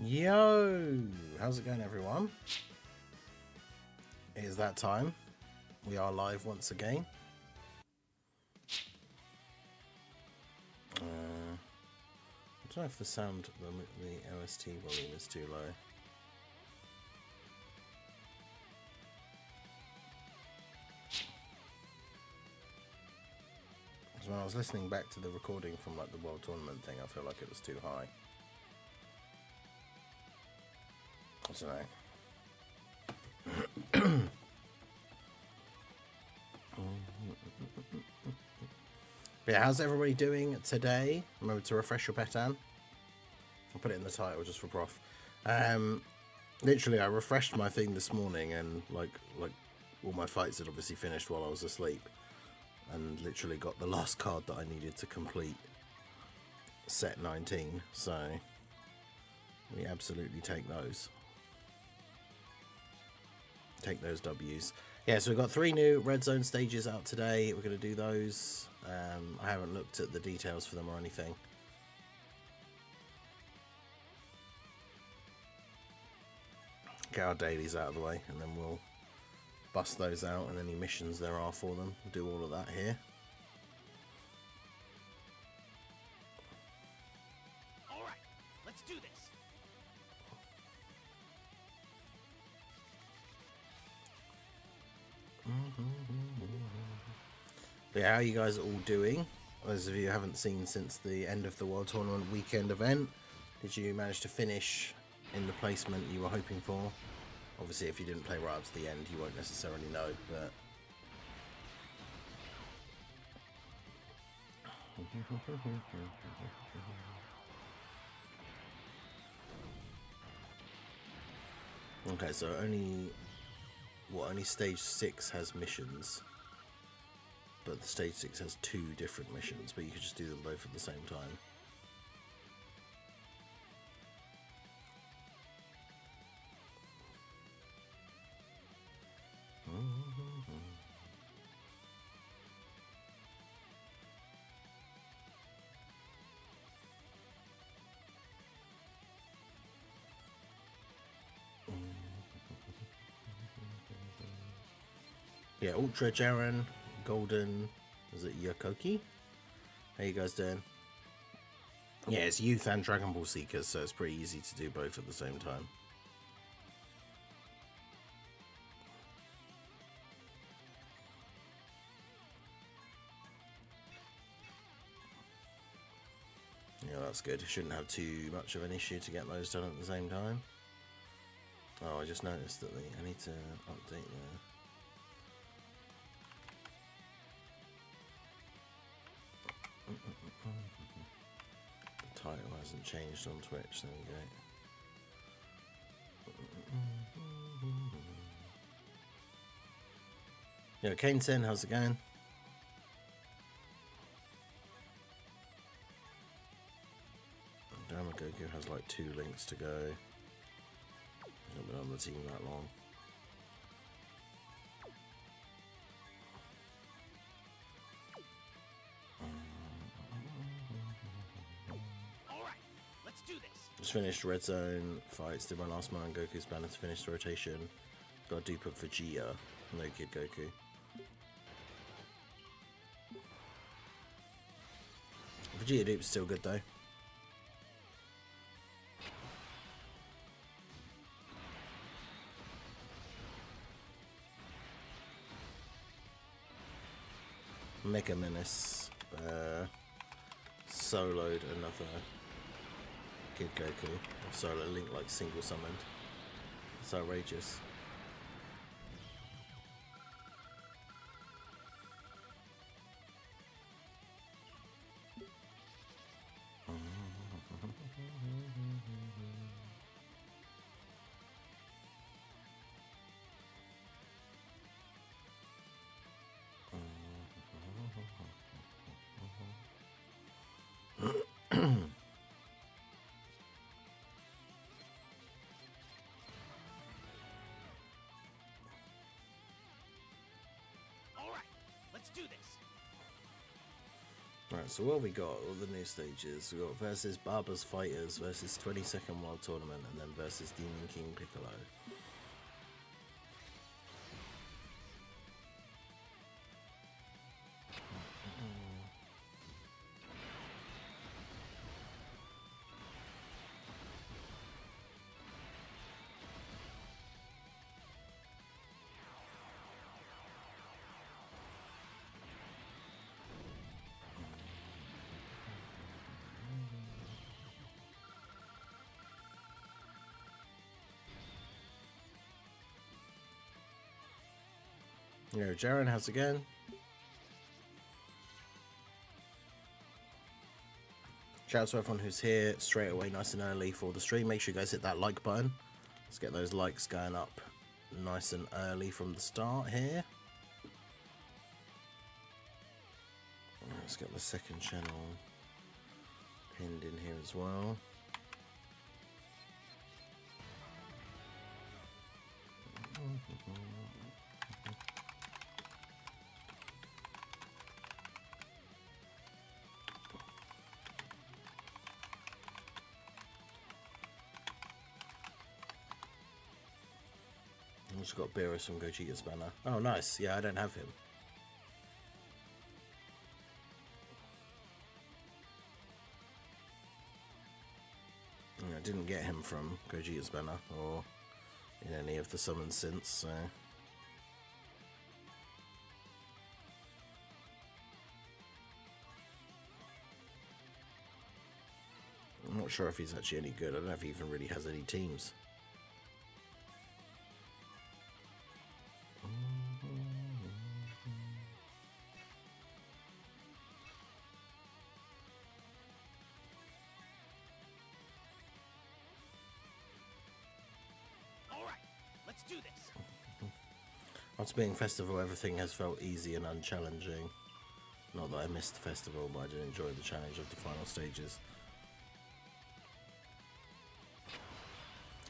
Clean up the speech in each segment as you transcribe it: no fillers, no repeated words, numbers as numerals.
Yo! How's it going, everyone? It is that time. We are live once again. I don't know if the sound, the OST volume is too low. Because when I was listening back to the recording from like the World Tournament thing, I feel like it was too high. I don't know. But yeah, how's everybody doing today? Remember to refresh your Pettan. I'll put it in the title just for prof. Literally, I refreshed my thing this morning, and like all my fights had obviously finished while I was asleep, and literally got the last card that I needed to complete set 19. So we absolutely take those. Take those W's. Yeah, so we've got 3 new red zone stages out today. We're going to do those. I haven't looked at the details for them or anything. Get our dailies out of the way, and then we'll bust those out, and any missions there are for them. We'll do all of that here. All right, let's do this. Yeah, how are you guys all doing? Those of you who haven't seen since the end of the World Tournament weekend event, did you manage to finish in the placement you were hoping for? Obviously, if you didn't play right up to the end, you won't necessarily know, but... Okay, so only stage 6 has missions, but the stage 6 has 2 different missions, but you could just do them both at the same time. Yeah, Ultra Jaren, Golden, is it Yokoki? How you guys doing? Yeah, it's Youth and Dragon Ball Seekers, so it's pretty easy to do both at the same time. Yeah, that's good. Shouldn't have too much of an issue to get those done at the same time. Oh, I just noticed that I need to update the... The title hasn't changed on Twitch, there we go. Yo, Kane10, how's it going? Damn, Goku has like 2 links to go. He's not been on the team that long. Just finished Red Zone fights, did my last man. Goku's banner to finish the rotation. Got a dupe of Vegeta, no Kid Goku. Vegeta dupe's still good though. Mega Menace soloed another Kid Goku, or solo Link, like single summoned. It's outrageous. Let's do this. Alright, so what have we got? All the new stages. We got versus Barber's Fighters, versus 22nd World Tournament, and then versus Demon King Piccolo. Here, Jaren, how's it going? Shout out to everyone who's here straight away, nice and early for the stream. Make sure you guys hit that like button. Let's get those likes going up nice and early from the start here. Let's get the second channel pinned in here as well. I've also got Beerus from Gogeta's banner. Oh, nice. Yeah, I don't have him. I didn't get him from Gogeta's banner or in any of the summons since, so... I'm not sure if he's actually any good. I don't know if he even really has any teams. Do this. After being festival, everything has felt easy and unchallenging. Not that I missed the festival, but I did enjoy the challenge of the final stages.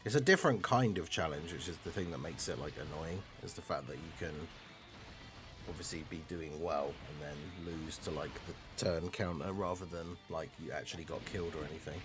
It's a different kind of challenge, which is the thing that makes it like annoying, is the fact that you can obviously be doing well and then lose to like the turn counter rather than like you actually got killed or anything.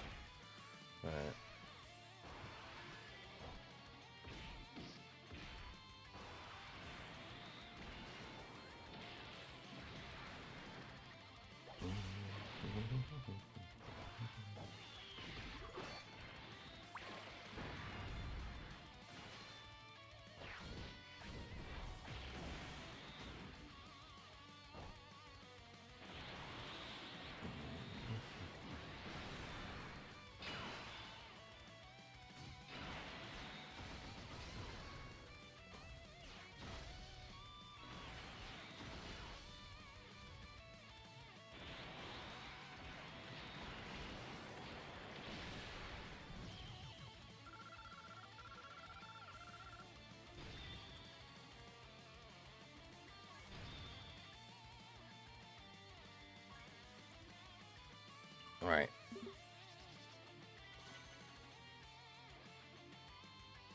Alright.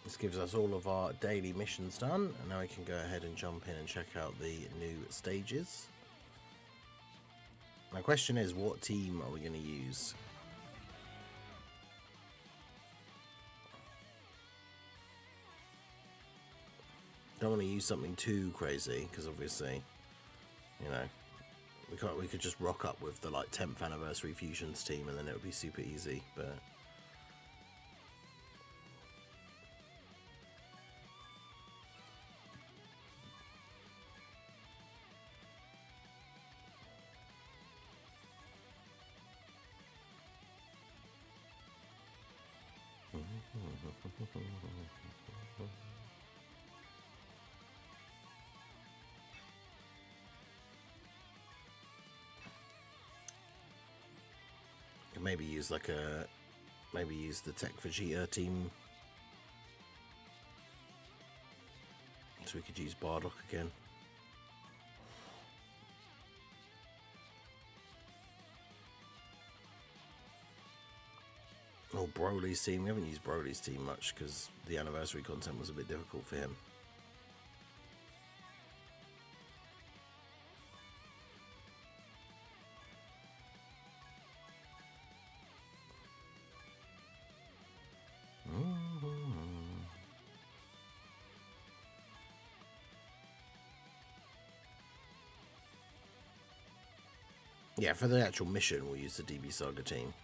This gives us all of our daily missions done, and now we can go ahead and jump in and check out the new stages. My question is, what team are we going to use? Don't want to use something too crazy, because obviously, you know, we could just rock up with the like 10th anniversary fusions team and then it would be super easy, but maybe use like use the Tech Vegeta team, so we could use Bardock again. Oh, Broly's team. We haven't used Broly's team much because the anniversary content was a bit difficult for him. Yeah, for the actual mission, we'll use the DB Saga team.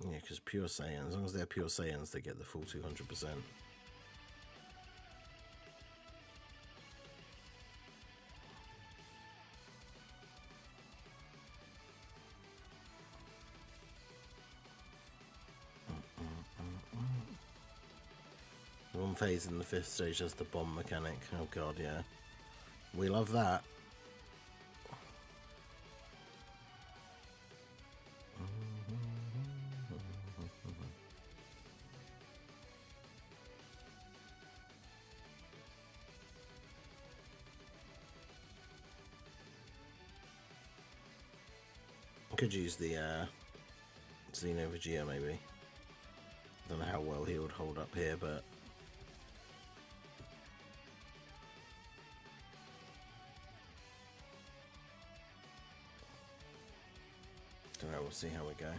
Yeah, because pure Saiyans, as long as they're pure Saiyans, they get the full 200%. One phase in the 5th stage has the bomb mechanic. Oh god, yeah. We love that. Could use the Xeno Vegeta maybe. Don't know how well he would hold up here, but don't know. We'll see how we go.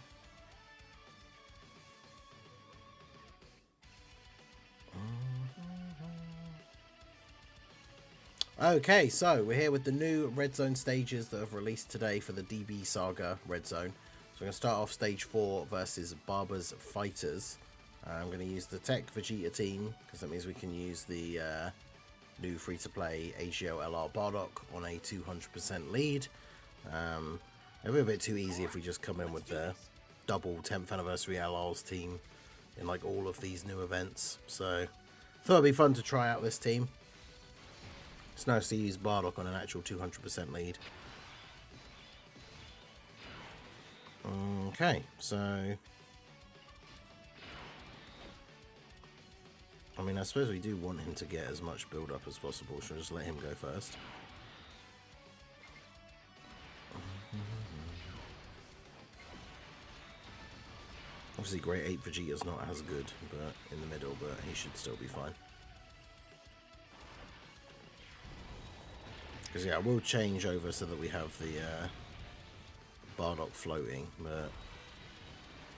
Okay, so we're here with the new Red Zone stages that have released today for the DB Saga Red Zone. So we're going to start off stage 4 versus Barber's Fighters. I'm going to use the Tech Vegeta team, because that means we can use the new free-to-play AGO LR Bardock on a 200% lead. It'll be a bit too easy if we just come in with the double 10th anniversary LRs team in like all of these new events. So thought it'd be fun to try out this team. It's nice to use Bardock on an actual 200% lead. Okay, so I mean, I suppose we do want him to get as much build up as possible. Should I just let him go first? Obviously, Grade 8 Vegeta's not as good, but in the middle, but he should still be fine. Because yeah, we'll change over so that we have the Bardock floating, but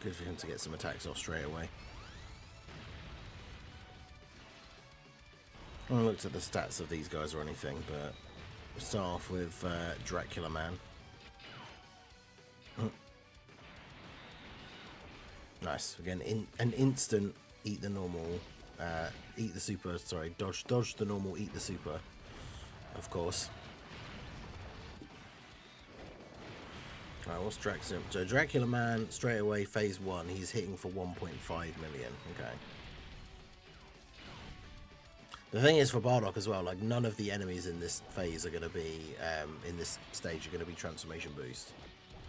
good for him to get some attacks off straight away. I haven't looked at the stats of these guys or anything, but we'll start off with Dracula Man. Nice. Again, an instant eat the normal, eat the super, sorry, dodge the normal, eat the super, of course. Alright, what's Dracula? So Dracula Man, straight away, phase 1, he's hitting for 1.5 million. Okay. The thing is for Bardock as well, like none of the enemies in this phase are going to be, in this stage are going to be Transformation Boost.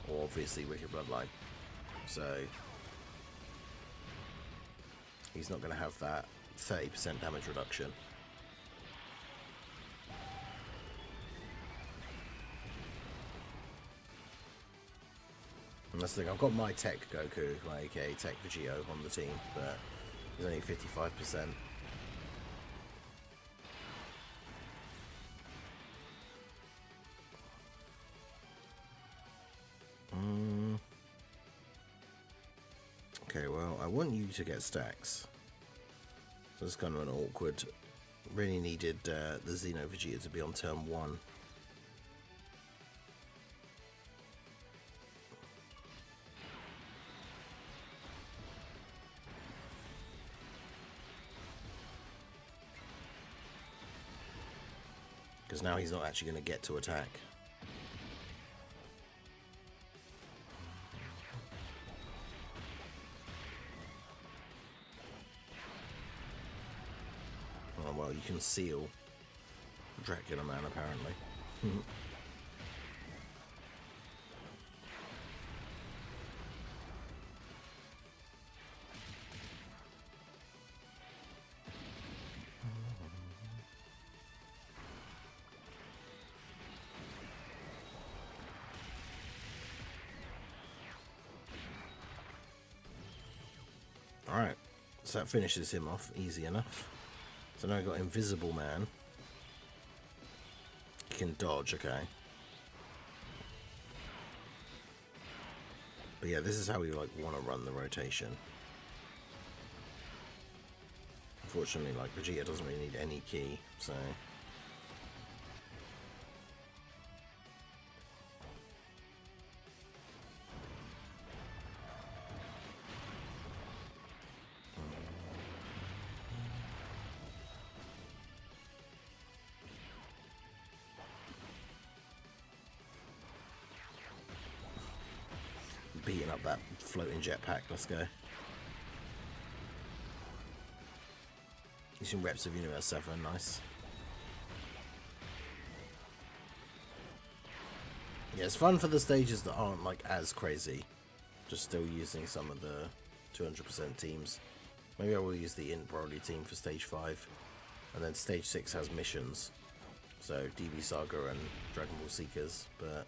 Or obviously Wicked Bloodline. So he's not going to have that 30% damage reduction. And that's the thing, I've got my Tech Goku, aka Tech Vegeta on the team, but he's only 55%. Okay, well, I want you to get stacks. So it's kind of an awkward. Really needed the Xeno Vegeta to be on turn 1. Because now he's not actually going to get to attack. Oh, well, you can seal Dracula Man, apparently. Alright, so that finishes him off easy enough. So now I've got Invisible Man. He can dodge, okay. But yeah, this is how we like want to run the rotation. Unfortunately, like Vegeta doesn't really need any key, so beating up that floating jetpack. Let's go. Using reps of Universe 7, nice. Yeah, it's fun for the stages that aren't like as crazy. Just still using some of the 200% teams. Maybe I will use the Int Broly team for stage 5. And then stage 6 has missions. So DB Saga and Dragon Ball Seekers, but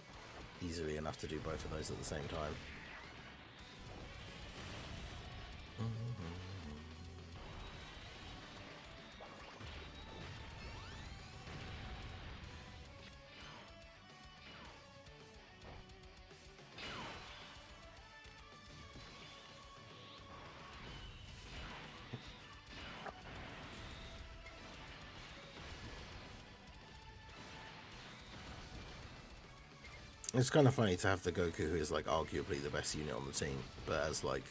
easily enough to do both of those at the same time. It's kind of funny to have the Goku who is like arguably the best unit on the team, but as like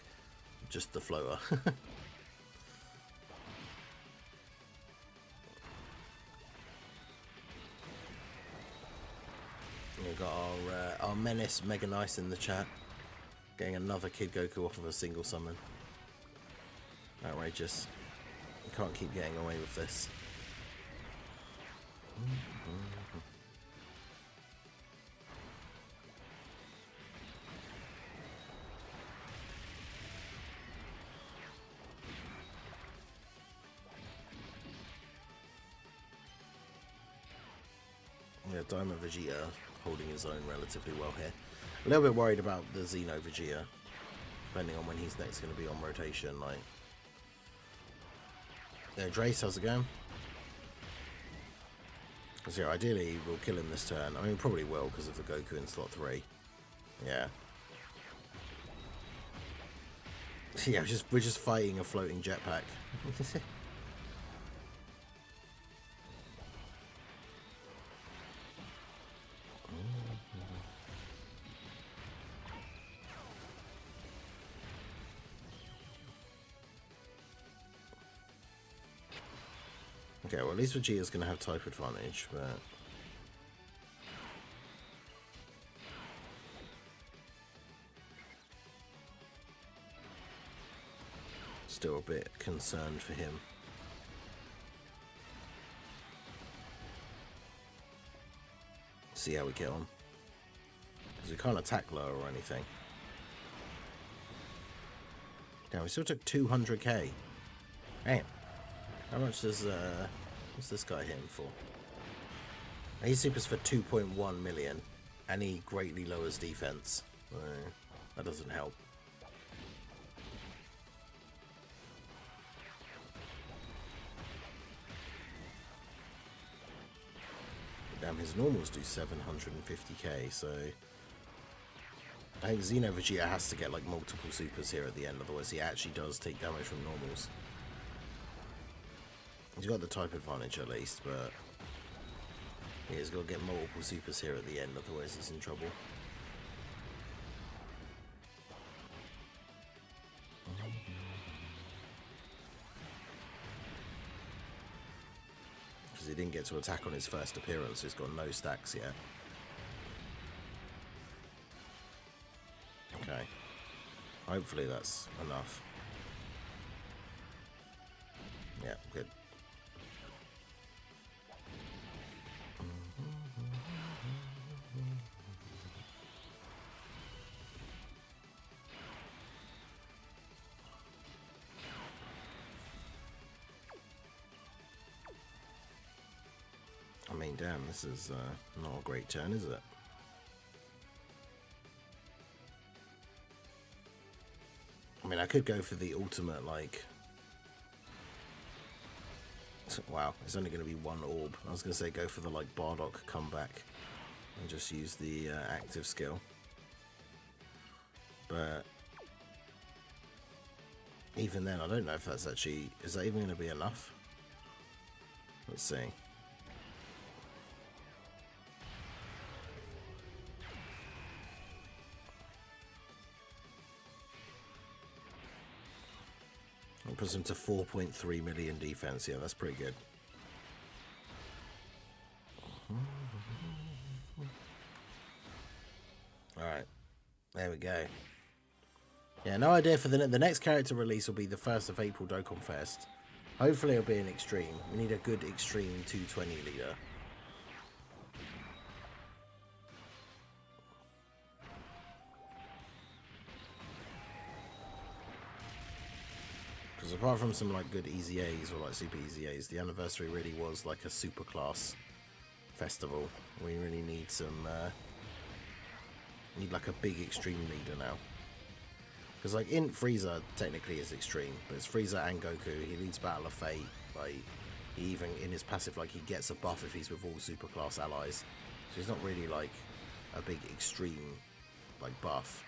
just the floater. We've got our Menace Mega Nice in the chat, getting another Kid Goku off of a single summon. Outrageous. We can't keep getting away with this. Yeah, Diamond Vegeta holding his own relatively well here. A little bit worried about the Xeno Vegeta, depending on when he's next going to be on rotation. Like, yeah, Drace, how's it going? Because yeah, ideally we'll kill him this turn. I mean, probably will because of the Goku in slot 3. Yeah. Yeah, we're just fighting a floating jetpack. Okay, well at least Vegeta's going to have type advantage, but still a bit concerned for him. See how we get on. Because we can't attack lower or anything. Now we still took 200k. Damn. How much does what's this guy hitting for? He supers for 2.1 million, and he greatly lowers defense. That doesn't help. Damn, his normals do 750k, so I think Xeno Vegeta has to get like multiple supers here at the end, otherwise he actually does take damage from normals. He's got the type advantage at least, but he's got to get multiple supers here at the end, otherwise he's in trouble. Because he didn't get to attack on his first appearance, so he's got no stacks yet. Okay. Hopefully that's enough. Yeah, good. I mean, damn, this is not a great turn, is it? I mean, I could go for the ultimate, like... Wow, it's only going to be one orb. I was going to say go for the, like, Bardock comeback and just use the active skill. But... even then, I don't know if that's actually... is that even going to be enough? Let's see. That puts him to 4.3 million defense. Yeah, that's pretty good. Alright. There we go. Yeah, no idea for the next character release will be the 1st of April Dokkan Fest. Hopefully it'll be an extreme. We need a good extreme 220 leader. Because apart from some like good easy A's or like super easy A's, the anniversary really was like a super class festival. We really need some need like a big extreme leader now. Because like Frieza technically is extreme, but it's Frieza and Goku. He leads Battle of Fate. Like he even in his passive, like he gets a buff if he's with all super class allies. So he's not really like a big extreme like buff.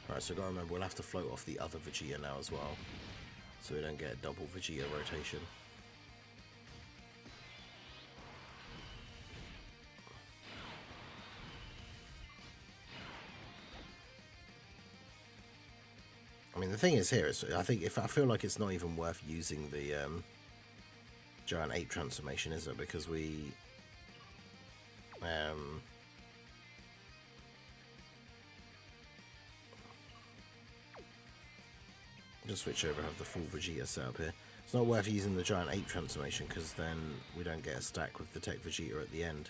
Right, so gotta remember we'll have to float off the other Vegeta now as well, so we don't get a double Vegeta rotation. I mean, the thing is here is I feel like it's not even worth using the Giant Ape transformation, is it? Because we just switch over, have the full Vegeta set up here. It's not worth using the Giant Ape transformation because then we don't get a stack with the Tech Vegeta at the end,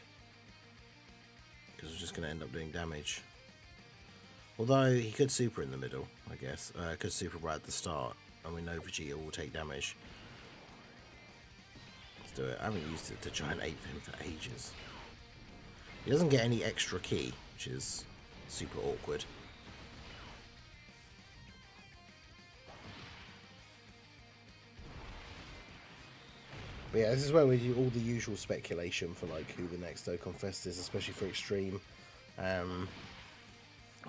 because we're just going to end up doing damage. Although he could super in the middle, I guess. Could super right at the start, and we know Vegeta will take damage. Let's do it. I haven't used it to Giant Ape him for ages. He doesn't get any extra ki, which is super awkward. But yeah, this is where we do all the usual speculation for like who the next Dokkan Fest is, especially for Extreme.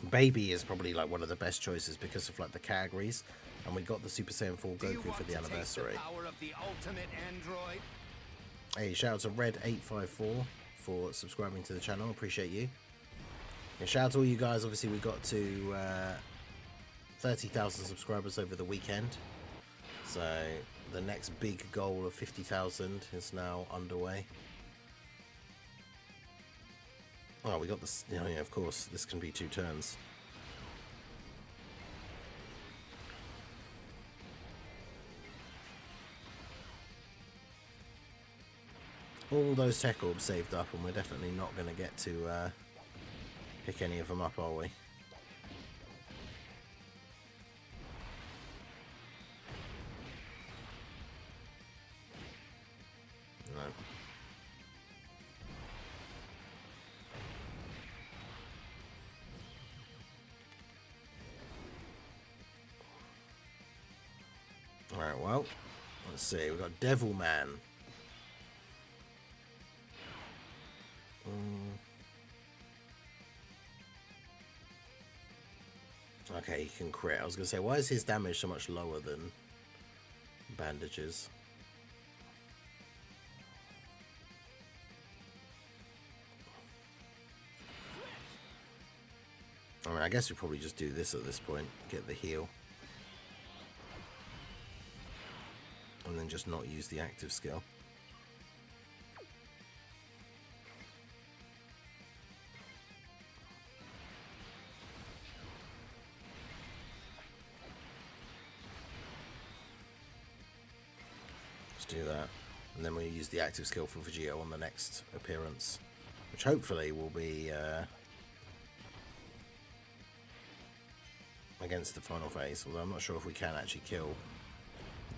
Baby is probably like one of the best choices because of like the categories, and we got the Super Saiyan 4 Goku for the anniversary. Hey, shout out to Red854 for subscribing to the channel. Appreciate you. And shout out to all you guys. Obviously, we got to 30,000 subscribers over the weekend, so the next big goal of 50,000 is now underway. Oh, we got this. Yeah, of course, this can be 2 turns. All those tech orbs saved up, and we're definitely not going to get to pick any of them up, are we? No. Alright, well, let's see. We've got Devil Man. Okay, he can crit. I was going to say, why is his damage so much lower than Bandage's? I mean, I guess we probably just do this at this point. Get the heal. And then just not use the active skill. Let's do that. And then we'll use the active skill for Vegeta on the next appearance, which hopefully will be against the final phase, although I'm not sure if we can actually kill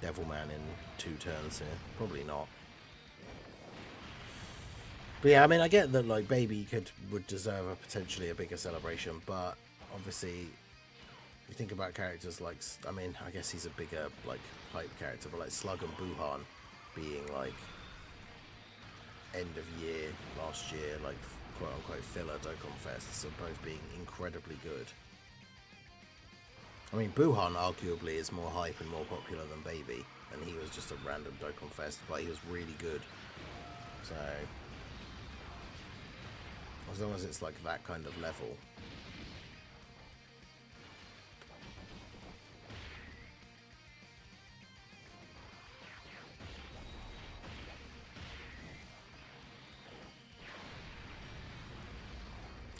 Devilman in 2 turns here. Probably not. But yeah, I mean, I get that like Baby would deserve potentially a bigger celebration, but obviously you think about characters like, I mean, I guess he's a bigger like hype character, but like Slug and Buhan being like end of year last year, like quote unquote filler Dokkan Fests, are both being incredibly good. I mean, Buhan arguably is more hype and more popular than Baby, and he was just a random Dokkan Fest, but he was really good. So as long as it's like that kind of level.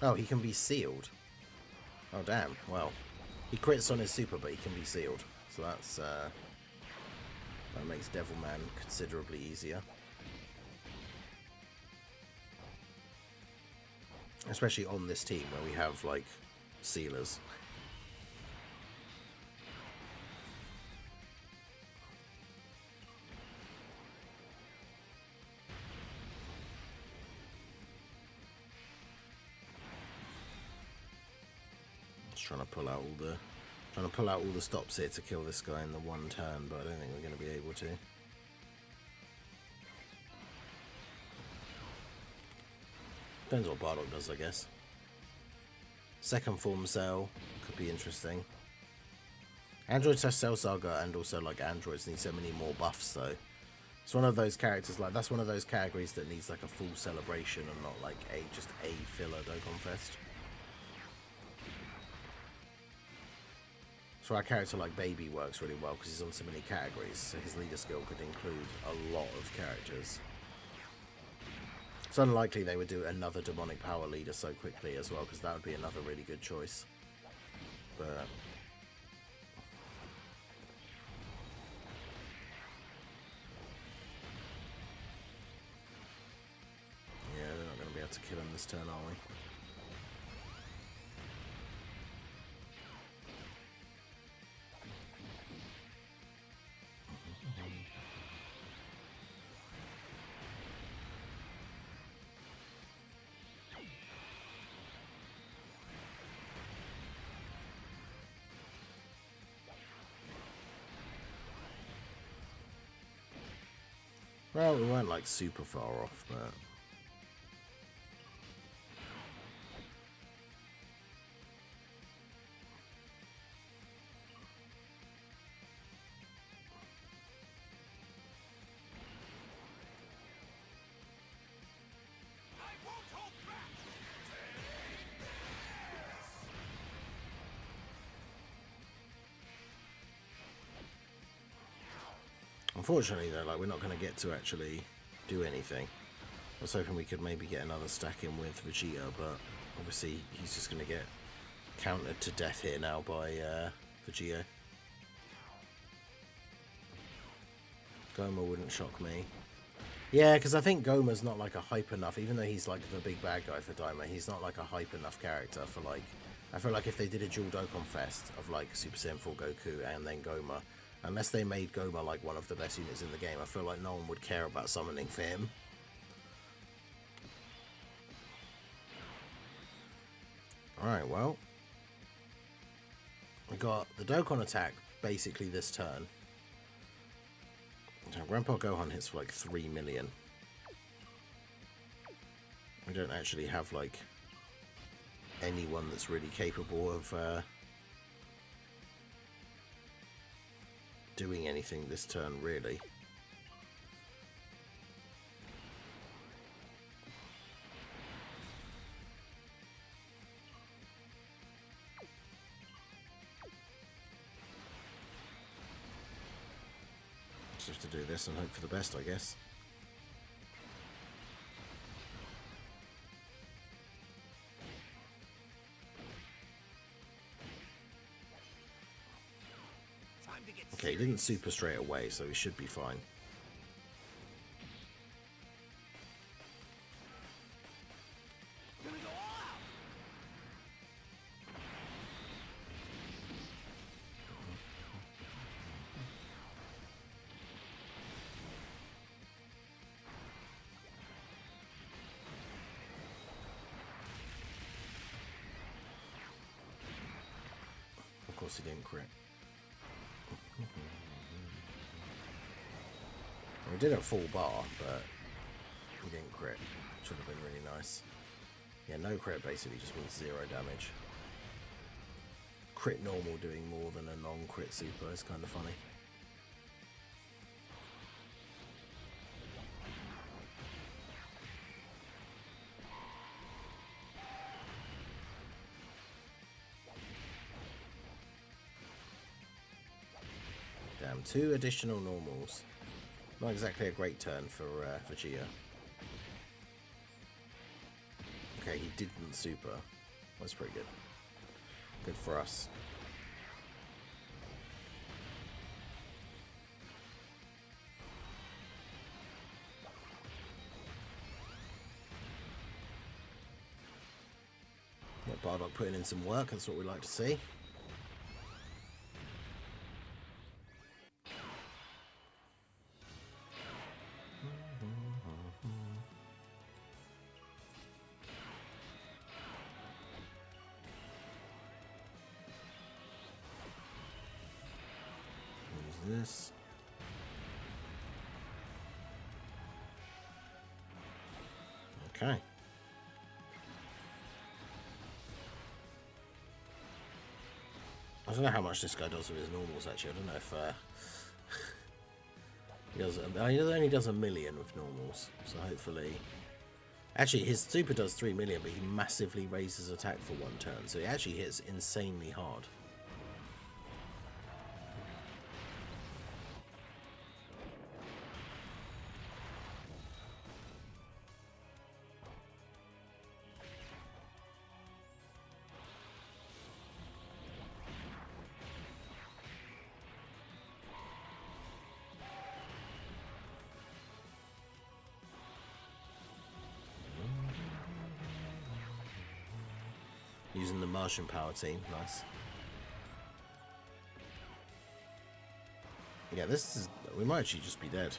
Oh, he can be sealed. Oh, damn. Well, he crits on his super, but he can be sealed. So that's, that makes Devilman considerably easier. Especially on this team where we have, like, sealers. Trying to pull out all the stops here to kill this guy in the one turn, but I don't think we're going to be able to. Depends what Bardock does, I guess. Second form cell could be interesting. Androids have Cell Saga, and also like androids need so many more buffs though. It's one of those characters, like that's one of those categories that needs like a full celebration and not like just a filler Dokkan Fest. So our character like Baby works really well because he's on so many categories, so his leader skill could include a lot of characters. It's unlikely they would do another demonic power leader so quickly as well, because that would be another really good choice. But yeah, they're not going to be able to kill him this turn, are we? Well, we weren't like super far off, but unfortunately though, like we're not going to get to actually do anything. I was hoping we could maybe get another stack in with Vegeta, but obviously he's just going to get countered to death here now by Vegeta. Goma wouldn't shock me. Yeah, because I think Goma's not like a hype enough, even though he's like the big bad guy for Daima, he's not like a hype enough character for like, I feel like if they did a dual Dokkan Fest of like Super Saiyan 4 Goku and then Goma, unless they made Goma like one of the best units in the game, I feel like no one would care about summoning for him. Alright, well, we got the Dokkan attack basically this turn. Grandpa Gohan hits for like 3 million. We don't actually have like anyone that's really capable of doing anything this turn, really. Just have to do this and hope for the best, I guess. Okay, he didn't super straight away, so he should be fine. course he didn't crit. We did a full bar, but he didn't crit. Should have been really nice. Yeah, no crit basically just means 0 damage. Crit normal doing more than a non-crit super is kind of funny. Damn, 2 additional normals. Not exactly a great turn for Gia. Okay, he didn't super. That's pretty good. Good for us. Yeah, Bardock putting in some work, that's what we like to see. This. Okay. I don't know how much this guy does with his normals actually. I don't know if he does. He only does 1 million with normals, so hopefully. Actually, his super does 3 million, but he massively raises attack for 1 turn, so he actually hits insanely hard. Using the Martian power team, nice. Yeah, this is. We might actually just be dead.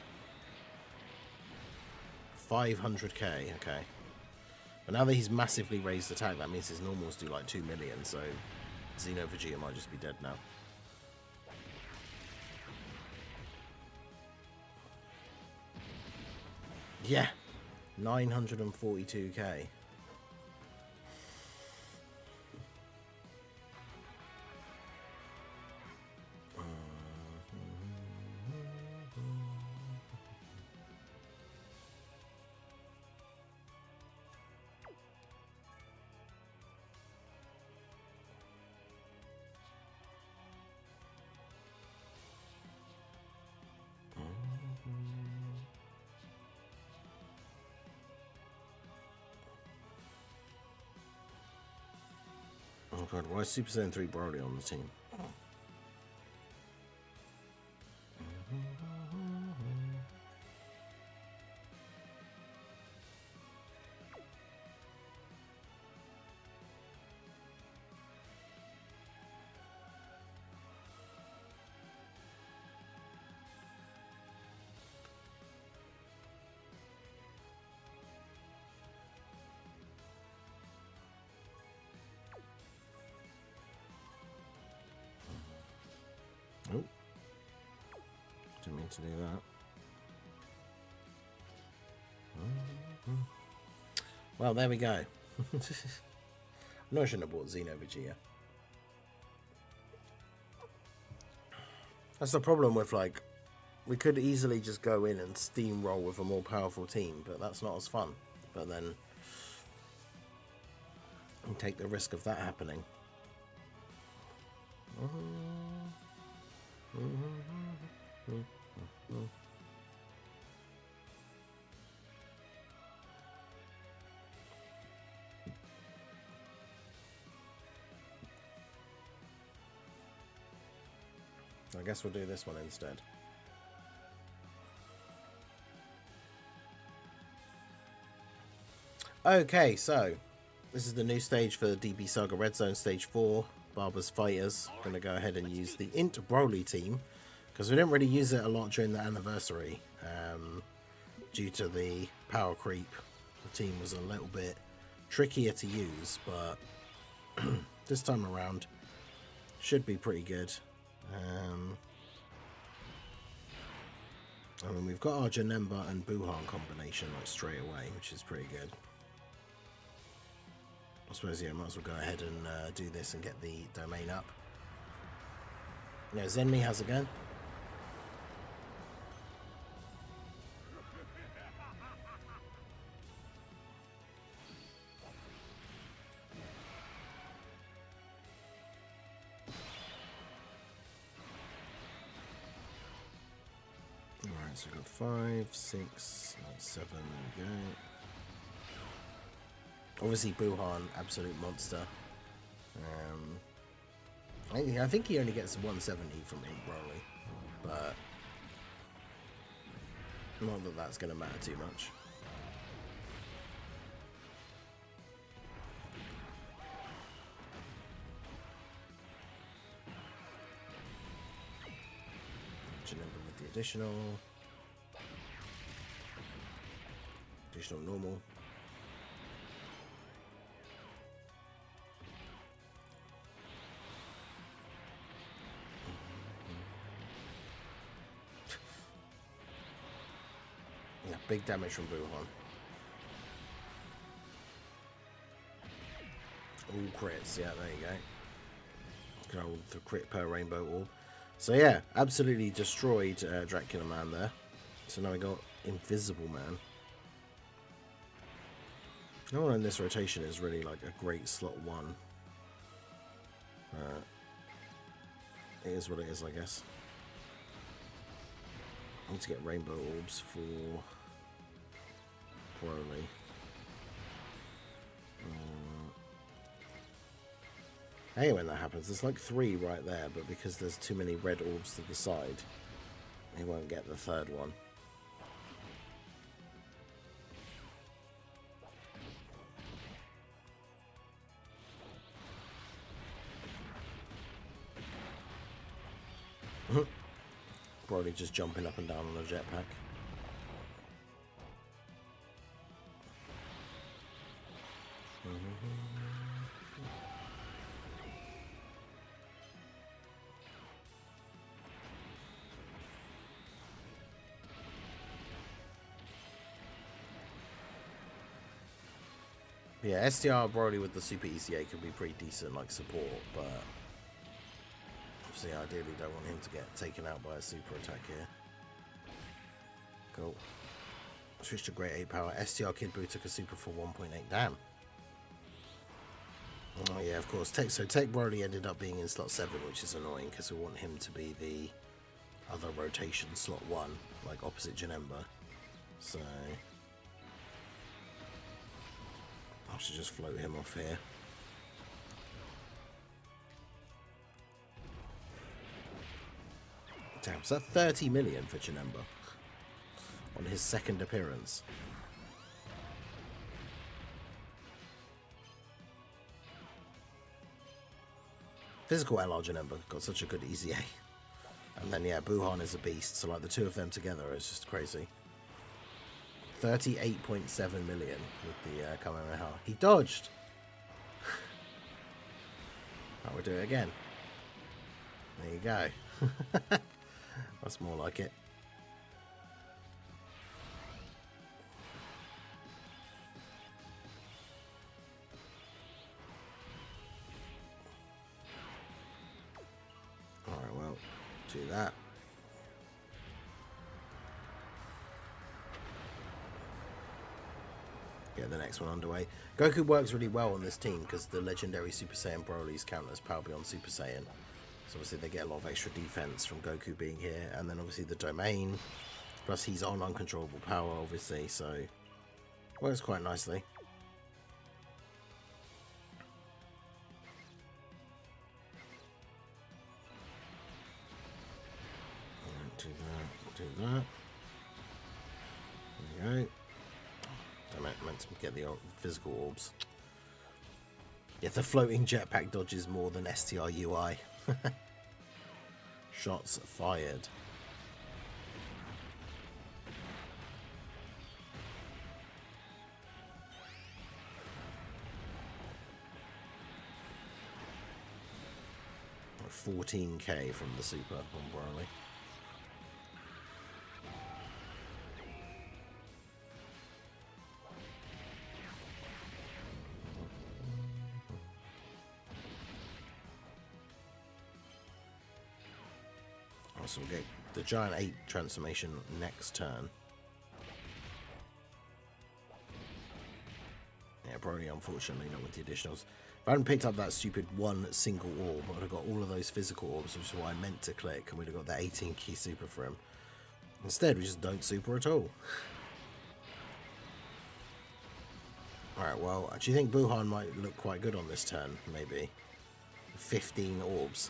500k, okay. But now that he's massively raised attack, that means his normals do like 2 million, so Xenovergia might just be dead now. Yeah, 942k. Oh god, why is Super Saiyan 3 Broly on the team? Oh, didn't mean to do that. Well, there we go. No, I shouldn't have bought Xenovergia. That's the problem with, like, we could easily just go in and steamroll with a more powerful team, but that's not as fun. But then you take the risk of that happening. I guess we'll do this one instead. Okay, so this is the new stage for the DB Saga Red Zone Stage 4. Barber's Fighters. Going to go ahead and use the Int Broly team, because we didn't really use it a lot during the anniversary due to the power creep. The team was a little bit trickier to use, but this time around Should be pretty good. I mean, we've got our Janemba and Buhan combination like straight away, which is pretty good. I suppose, yeah, might as well go ahead and do this and get the domain up. Yeah, Zenmi, how's it going? Alright, so we've got 5, 6, 7, there we go. Obviously, Buhan, absolute monster. I think he only gets 170 from Ink Broly, but not that that's going to matter too much. Janemba with the additional normal. Yeah, big damage from Buhan. All crits, yeah, there you go. Go with the crit per rainbow orb. So yeah, absolutely destroyed Dracula Man there. So now we got Invisible Man. No one in this rotation is really like a great slot 1. It is what it is, I guess. I need to get rainbow orbs for Broly. I hate when that happens. There's like 3 right there, but because there's too many red orbs to the side, he won't get the 3rd one. Broly just jumping up and down on a jetpack. Yeah, STR Broly with the Super ECA could be pretty decent, like support, but obviously, ideally, don't want him to get taken out by a super attack here. Cool. Switch to Great 8 power. STR Kid Buu took a super for 1.8. Damn. Oh yeah, of course. So Tech Broly ended up being in slot 7, which is annoying because we want him to be the other rotation slot 1, like opposite Janemba. So I should just float him off here. Damn, so 30 million for Janemba on his 2nd appearance. Physical LR Janemba got such a good EZA. And then, yeah, Buhan is a beast. So, like, the 2 of them together is just crazy. 38.7 million with the Kamehameha. He dodged! I will do it again. There you go. That's more like it. Alright, well, do that. Get the next one underway. Goku works really well on this team because the legendary Super Saiyan Broly's count as Power Beyond Super Saiyan. So obviously they get a lot of extra defense from Goku being here, and then obviously the domain, plus he's on uncontrollable power obviously, so works quite nicely. Do that. There we go. Damn it, I meant to get the physical orbs. Yeah, the floating jetpack dodges more than STR UI. Shots fired. 14k from the super on Broly. So we'll get the Giant 8 transformation next turn. Yeah, Broly unfortunately not with the additionals. If I hadn't picked up that stupid one single orb, I would have got all of those physical orbs, which is why I meant to click, and we'd have got that 18 key super for him. Instead, we just don't super at all. Alright, well, do you think Buhan might look quite good on this turn, maybe? 15 orbs.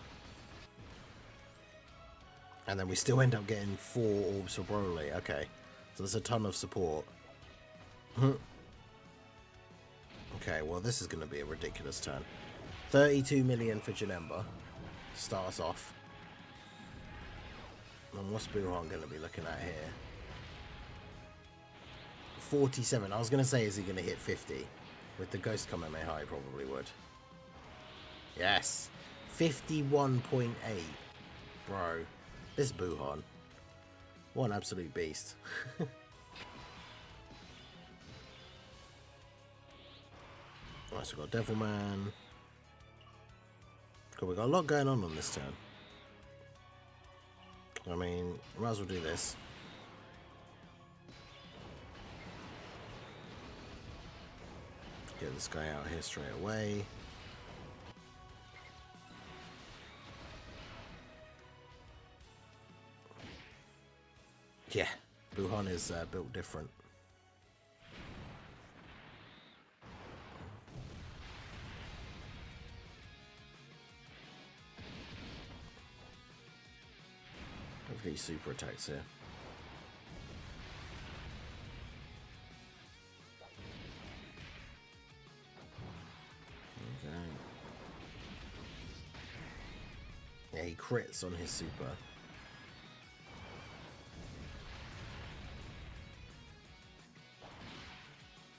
And then we still end up getting 4 orbs for Broly. Okay, so there's a ton of support. Okay, well this is going to be a ridiculous turn. 32 million for Janemba to start us off. And what's Buhan going to be looking at here? 47. I was going to say, is he going to hit 50? With the Ghost Kamehameha, he probably would. Yes! 51.8. Bro. This Buhan. What an absolute beast. Right, so we've got Devilman. Cool, we've got a lot going on this turn. I mean, might as well do this. Get this guy out here straight away. Yeah, Buhan is built different. Hopefully super attacks here. Okay. Yeah, he crits on his super.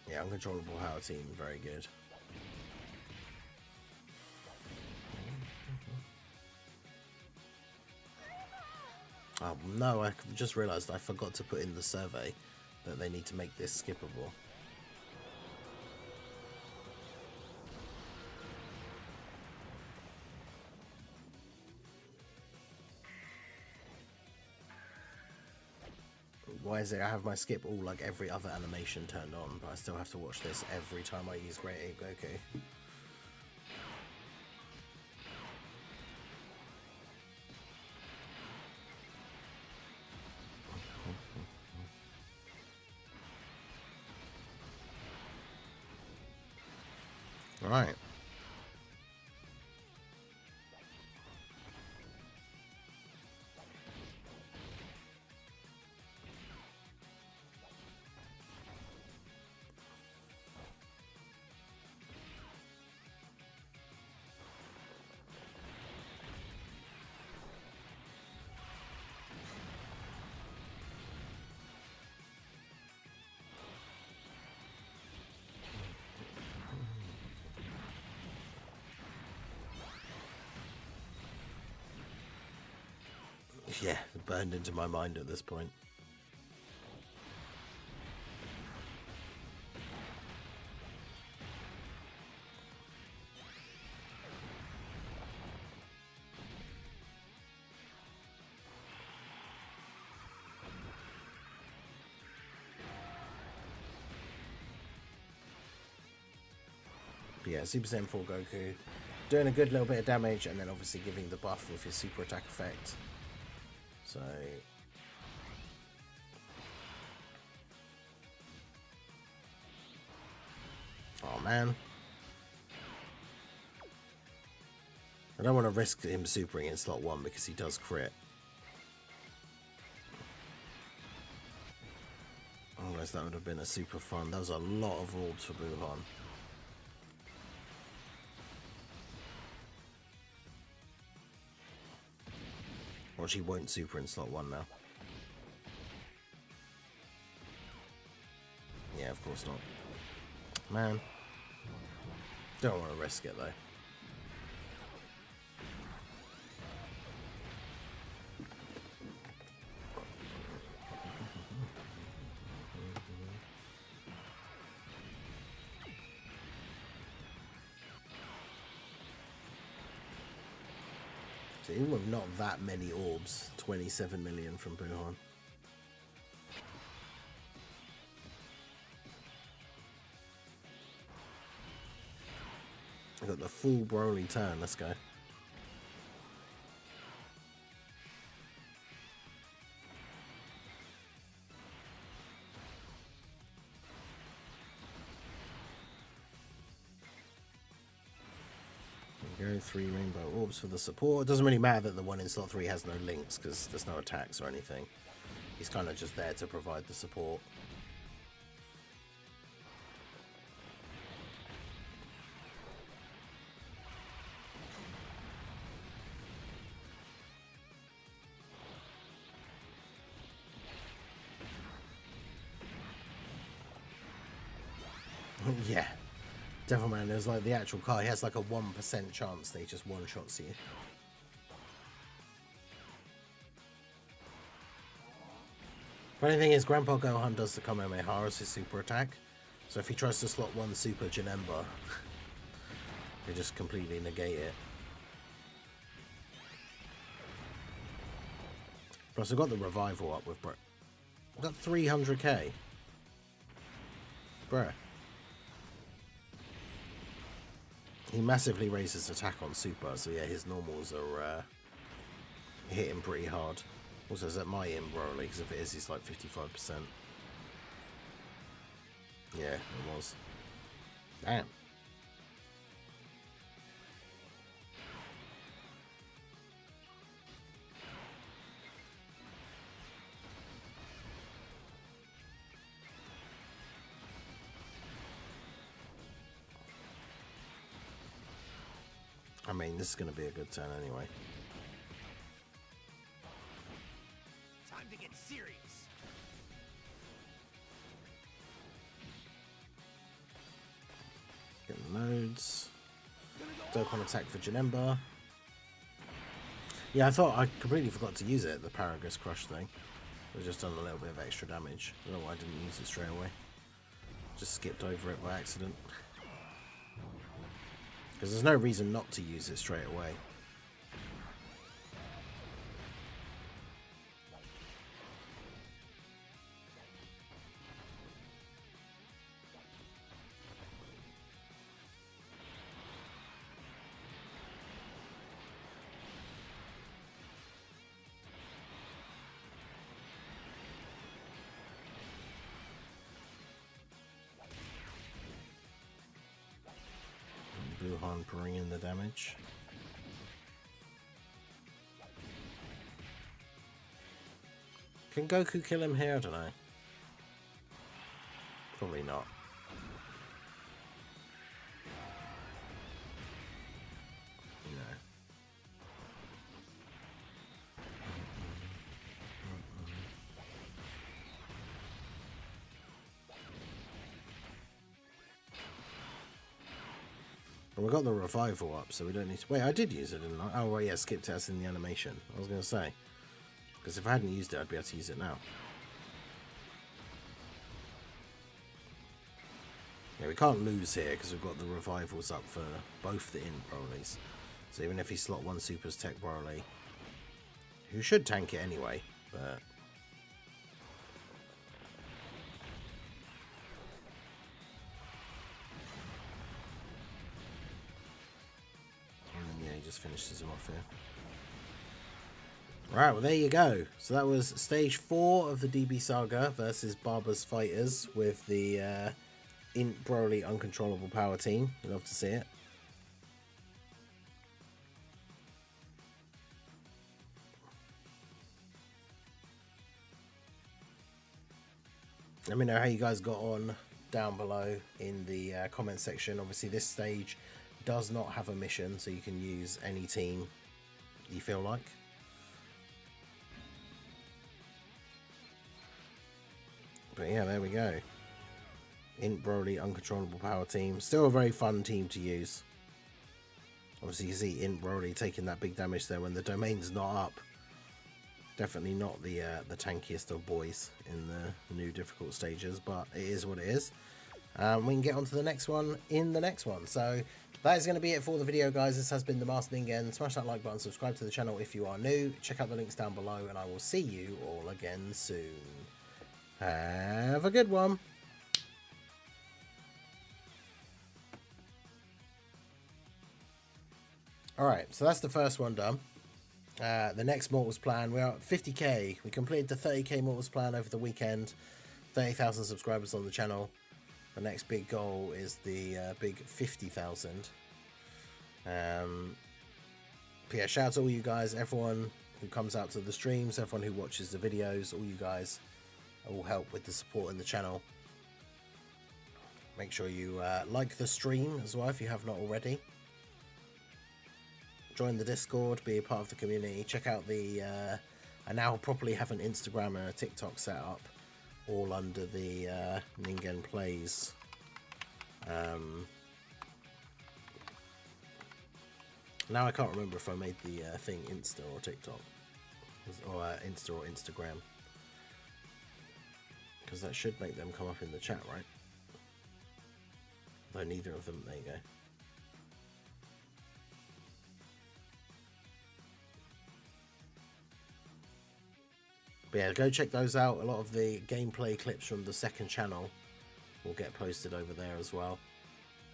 Yeah, uncontrollable power team, very good. Oh no, I just realised I forgot to put in the survey that they need to make this skippable. Why is it I have my skip all like every other animation turned on, but I still have to watch this every time I use Great Ape Goku? Alright. Yeah, burned into my mind at this point. But yeah, Super Saiyan 4 Goku doing a good little bit of damage, and then obviously giving the buff with his super attack effect. So oh man, I don't want to risk him supering in slot 1 because he does crit. Otherwise that would have been a super fun. That was a lot of orbs for Buhan. Watch, he won't super in slot 1 now. Yeah, of course not. Man. Don't want to risk it though. So even with not that many orbs, 27 million from Buhan. I've got the full Broly turn, let's go. There we go, 3 rainbow orbs for the support. It doesn't really matter that the one in slot 3 has no links because there's no attacks or anything. He's kind of just there to provide the support. Yeah, Devilman is like the actual car. He has like a 1% chance that he just one-shots you. Funny thing is, Grandpa Gohan does the Kamehameha as his super attack. So if he tries to slot one super Janemba, they just completely negate it. Plus I've got the revival up with Brett. I've got 300k. Bruh. He massively raises attack on super, so yeah, his normals are hitting pretty hard. Also, is that my in Broly? Because if it is, he's like 55%. Yeah, it was. Damn. I mean, this is going to be a good turn anyway. Time to get serious. Getting loads. Dokkan attack for Janemba. Yeah, I thought I completely forgot to use it, the Paragus Crush thing. I've just done a little bit of extra damage. I don't know why I didn't use it straight away. Just skipped over it by accident. Because there's no reason not to use it straight away. Buhan pouring in the damage. Can Goku kill him here? I don't know. Probably not. No. Well, we got the revival up, so we don't need to... Wait, I did use it, didn't I? Oh, right, yeah, skipped it as in the animation. I was going to say. Because if I hadn't used it, I'd be able to use it now. Yeah, we can't lose here, because we've got the revivals up for both the Int Brolys. So even if he slot one Super's Tech Broly, who should tank it anyway, but... yeah, he just finishes him off here. Right, well there you go. So that was stage 4 of the DB Saga versus Barber's Fighters with the Int Broly Uncontrollable Power Team. You love to see it. Let me know how you guys got on down below in the comment section. Obviously this stage does not have a mission, so you can use any team you feel like. But yeah, there we go. Int Broly Uncontrollable Power Team. Still a very fun team to use. Obviously you see Int Broly taking that big damage there when the domain's not up. Definitely not the tankiest of boys in the new difficult stages, but it is what it is. We can get on to the next one in the next one. So that is going to be it for the video, guys. This has been the Master Ningen. Smash that like button, subscribe to the channel if you are new. Check out the links down below, and I will see you all again soon. Have a good one. Alright, so that's the first one done. The next Mortals plan, we are at 50k. We completed the 30k Mortals plan over the weekend. 30,000 subscribers on the channel. The next big goal is the big 50,000. But yeah, shout out to all you guys, everyone who comes out to the streams, everyone who watches the videos, all you guys all help with the support in the channel. Make sure you like the stream as well if you have not already. Join the Discord, be a part of the community. Check out the I now properly have an Instagram and a TikTok set up, all under the Ningen Plays. Now I can't remember if I made the thing Insta or TikTok, or Insta or Instagram, because that should make them come up in the chat, right? Though neither of them. There you go. But yeah, go check those out. A lot of the gameplay clips from the second channel will get posted over there as well.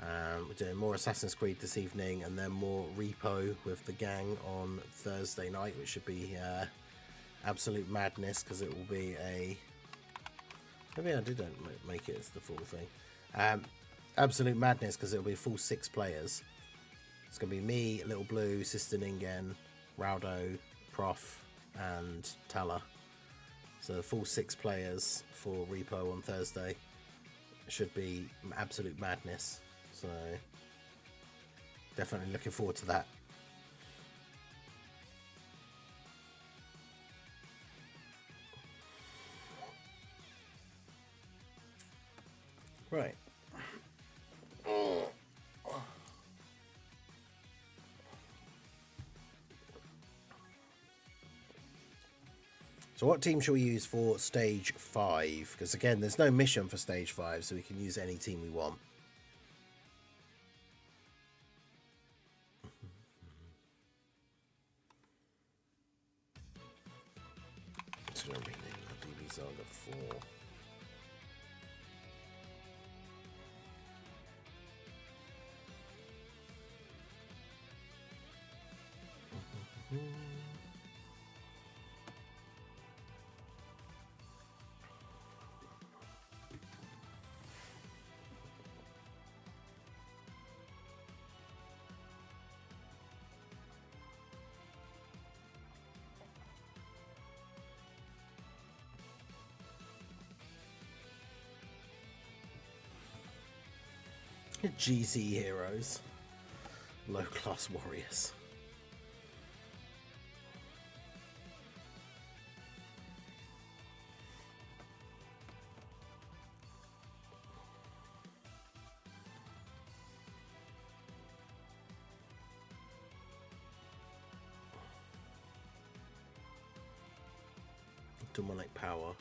We're doing more Assassin's Creed this evening, and then more Repo with the gang on Thursday night, which should be absolute madness, because it will be a... Maybe I didn't make it as the full thing. Absolute madness, because it'll be a full 6 players. It's going to be me, Little Blue, Sister Ningen, Raudo, Prof, and Tala. So the full 6 players for Repo on Thursday. Should be absolute madness. So definitely looking forward to that. Right. So what team shall we use for stage 5? Because again, there's no mission for stage 5, so we can use any team we want. Just going to rename that DB Saga 4. GC heroes, low class warriors. Demonic power.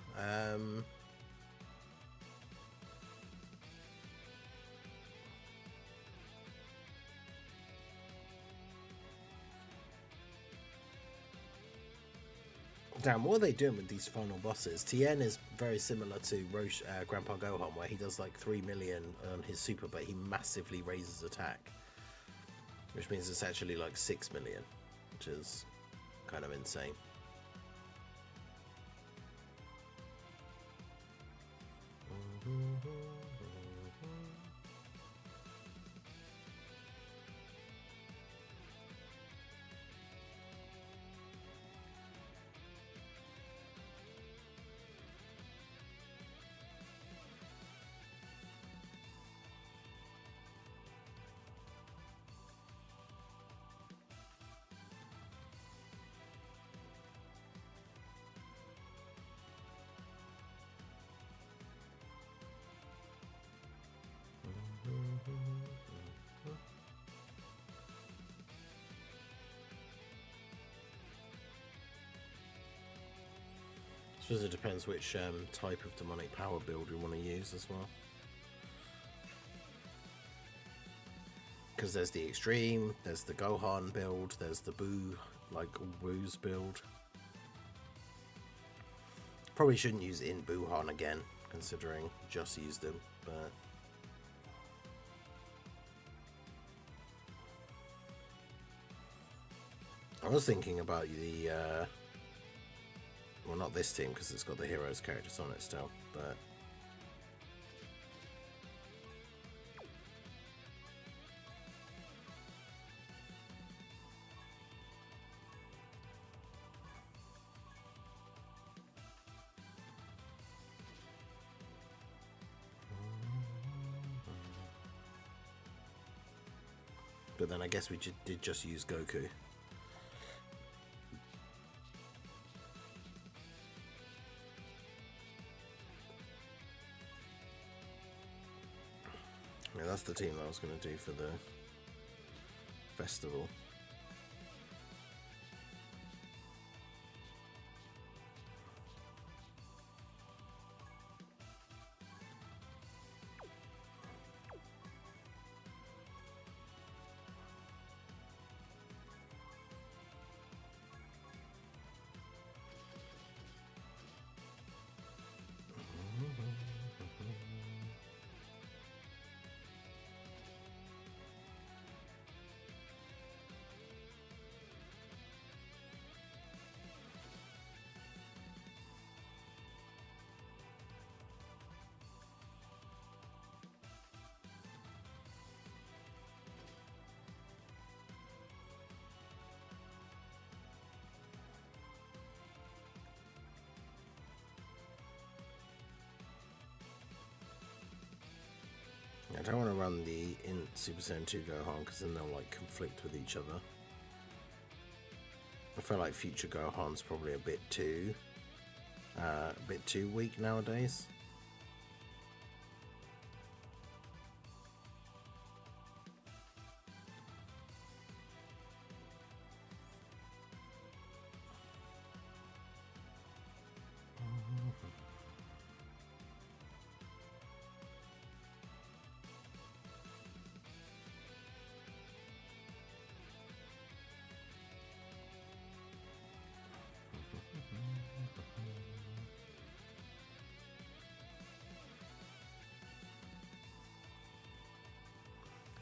Damn, what are they doing with these final bosses? Tien is very similar to Roche, Grandpa Gohan, where he does like 3 million on his super, but he massively raises attack. Which means it's actually like 6 million, which is kind of insane. I suppose it depends which type of demonic power build we want to use as well. Because there's the Extreme, there's the Gohan build, there's the Boo, like Woo's build. Probably shouldn't use in Buuhan again, considering just used him, but I was thinking about the well, not this team because it's got the heroes characters on it still, but then I guess we did just use Goku. Yeah, that's the team I was going to do for the festival. I don't want to run the in Super Saiyan 2 Gohan because then they'll like conflict with each other. I feel like future Gohan's probably a bit too weak nowadays.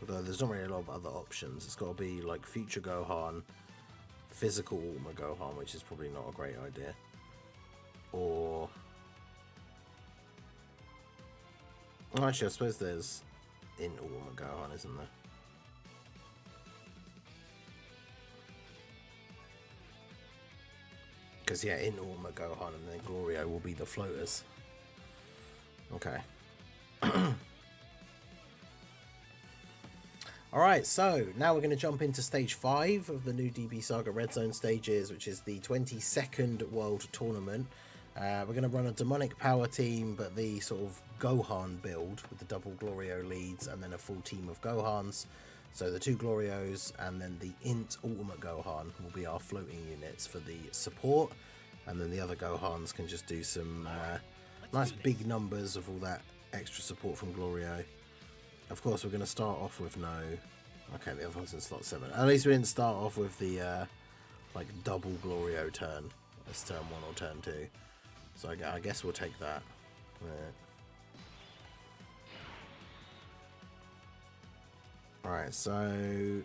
Although there's not really a lot of other options. It's got to be like future Gohan, physical Ultima Gohan, which is probably not a great idea. Or well, actually, I suppose there's in Ultima Gohan, isn't there? Because yeah, in Ultima Gohan and then Glorio will be the floaters. Okay. Alright, so now we're going to jump into stage 5 of the new DB Saga Red Zone stages, which is the 22nd World Tournament. We're going to run a demonic power team, but the sort of Gohan build with the double Glorio leads and then a full team of Gohans. So the 2 Glorios and then the Int Ultimate Gohan will be our floating units for the support. And then the other Gohans can just do some nice big numbers of all that extra support from Glorio. Of course, we're going to start off with no... Okay, the other one's in slot 7. At least we didn't start off with the like double Glorio turn. As turn 1 or turn 2. So I guess we'll take that. Alright, so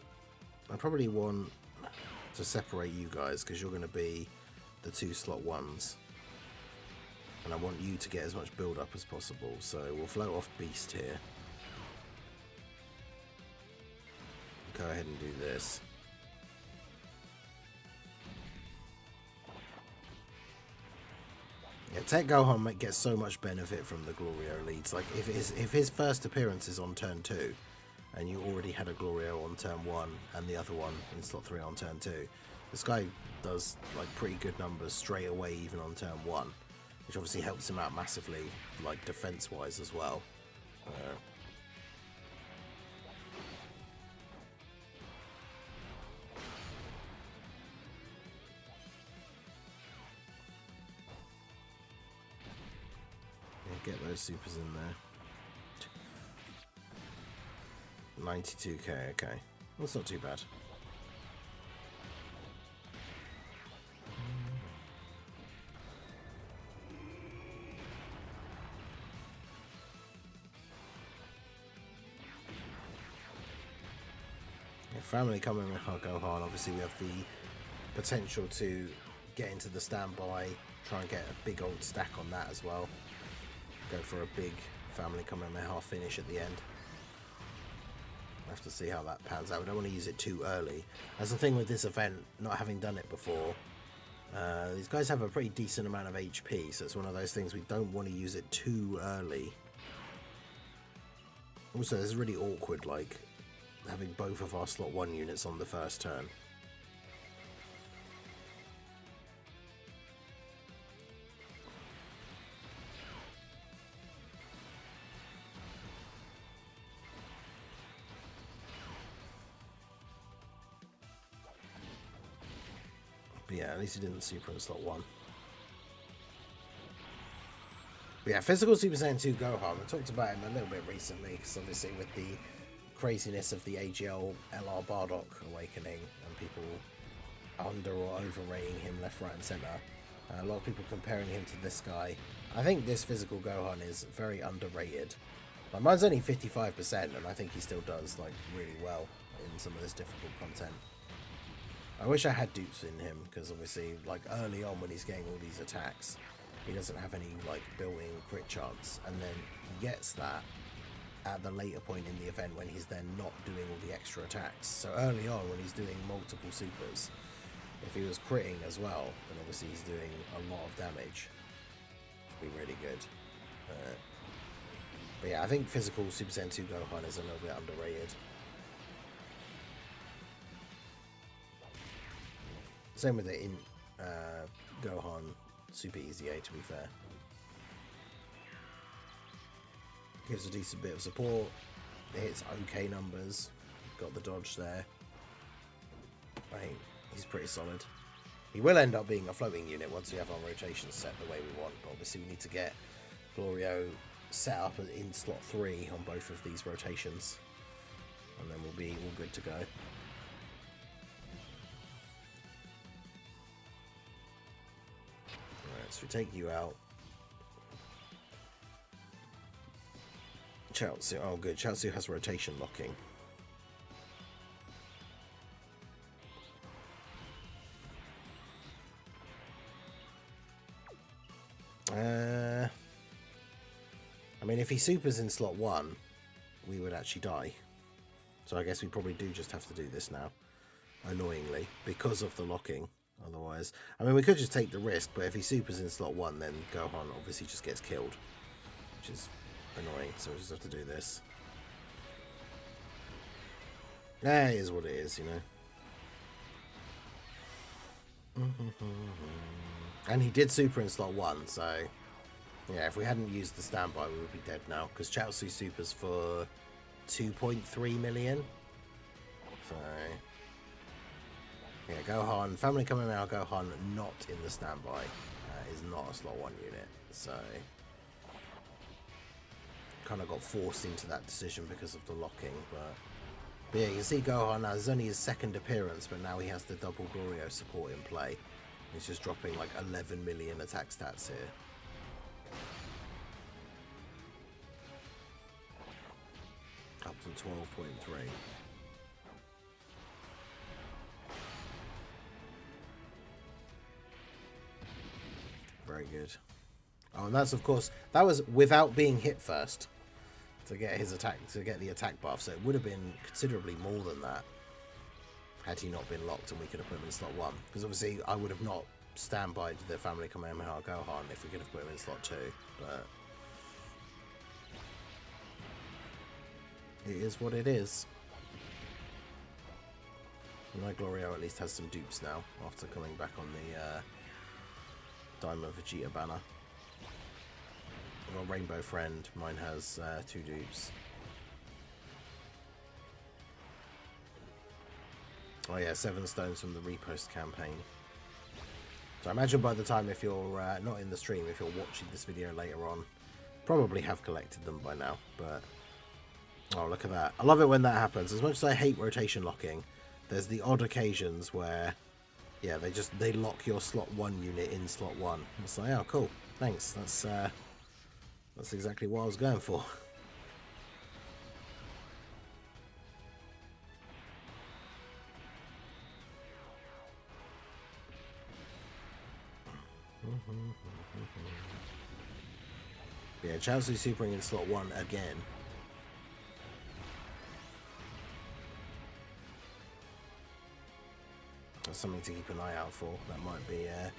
I probably want to separate you guys because you're going to be the 2 slot 1s. And I want you to get as much build up as possible. So we'll float off Beast here. Go ahead and do this. Yeah, Tech Gohan might get so much benefit from the Glorio leads. Like if his first appearance is on turn 2, and you already had a Glorio on turn 1 and the other one in slot 3 on turn 2, this guy does like pretty good numbers straight away, even on turn 1, which obviously helps him out massively, like defense wise as well. Get those supers in there. 92k, okay. That's not too bad. Family coming with our Gohan. Obviously, we have the potential to get into the standby, try and get a big old stack on that as well. Go for a big family Kamehameha finish at the end. We'll have to see how that pans out. We don't want to use it too early. That's the thing with this event, not having done it before. These guys have a pretty decent amount of HP, so it's one of those things we don't want to use it too early. Also, it's really awkward, like, having both of our slot 1 units on the first turn. But yeah, at least he didn't super in slot 1. But yeah, physical Super Saiyan 2 Gohan. I talked about him a little bit recently, because obviously with the craziness of the AGL LR Bardock awakening and people under or overrating him left, right and centre, a lot of people comparing him to this guy. I think this physical Gohan is very underrated. Like, mine's only 55% and I think he still does like really well in some of this difficult content. I wish I had dupes in him, because obviously like early on when he's getting all these attacks he doesn't have any like built-in crit chance, and then he gets that at the later point in the event when he's then not doing all the extra attacks. So early on when he's doing multiple supers, if he was critting as well, then obviously he's doing a lot of damage. It'd be really good. But yeah, I think physical Super Saiyan 2 Gohan is a little bit underrated. Same with the Gohan Super Easy A, to be fair. Gives a decent bit of support. It hits okay numbers. Got the dodge there. I think he's pretty solid. He will end up being a floating unit once we have our rotations set the way we want. But obviously we need to get Glorio set up in slot 3 on both of these rotations. And then we'll be all good to go. Alright, so we take you out. Chaozu, oh good, Chaozu has rotation locking. I mean, if he supers in slot 1, we would actually die. So I guess we probably do just have to do this now, annoyingly, because of the locking. Otherwise, I mean, we could just take the risk, but if he supers in slot 1, then Gohan obviously just gets killed, which is annoying, so we just have to do this. Yeah, it is what it is, you know. And he did super in slot 1, so yeah, if we hadn't used the standby, we would be dead now, because Chaozu supers for 2.3 million. So yeah, Gohan, Family coming out, Gohan not in the standby is not a slot 1 unit, so kind of got forced into that decision because of the locking. But yeah, you can see Gohan now, it's only his second appearance, but now he has the double Glorio support in play. He's just dropping like 11 million attack stats here. Up to 12.3. Very good. Oh, and that's, of course, that was without being hit first to get his attack, to get the attack buff. So it would have been considerably more than that had he not been locked and we could have put him in slot 1. Because obviously I would have not standbyed the Family Kamehameha Gohan if we could have put him in slot 2. But it is what it is. My Glorio at least has some dupes now after coming back on the Diamond Vegeta banner. I've got Rainbow Friend, mine has 2 dupes. Oh yeah, 7 stones from the repost campaign. So I imagine by the time, if you're not in the stream, if you're watching this video later on, probably have collected them by now, but Oh, look at that. I love it when that happens. As much as I hate rotation locking, there's the odd occasions where, yeah, they lock your slot 1 unit in slot 1. It's like, oh, cool. Thanks. That's exactly what I was going for. Yeah, Chelsea supering in slot 1 again. That's something to keep an eye out for. That might be a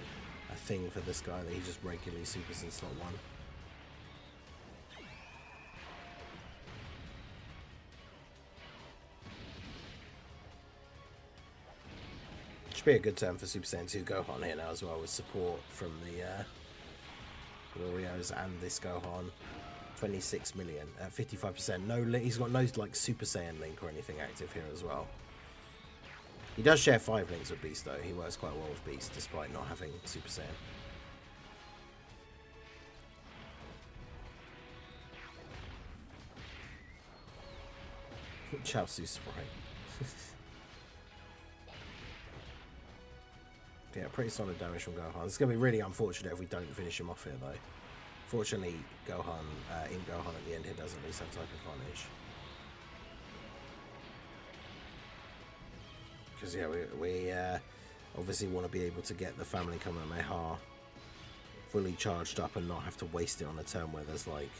thing for this guy, that he just regularly supers in slot 1. Should be a good turn for Super Saiyan 2 Gohan here now as well, with support from the Glorios and this Gohan. 26 million at 55%. No, he's got no like Super Saiyan link or anything active here as well. He does share 5 links with Beast though. He works quite well with Beast despite not having Super Saiyan. Chelsea Sprite. Yeah, pretty solid damage from Gohan. It's going to be really unfortunate if we don't finish him off here though. Fortunately, Gohan, in Gohan at the end here does at least have type advantage. Because yeah, we obviously want to be able to get the family Kamehameha fully charged up and not have to waste it on a turn where there's like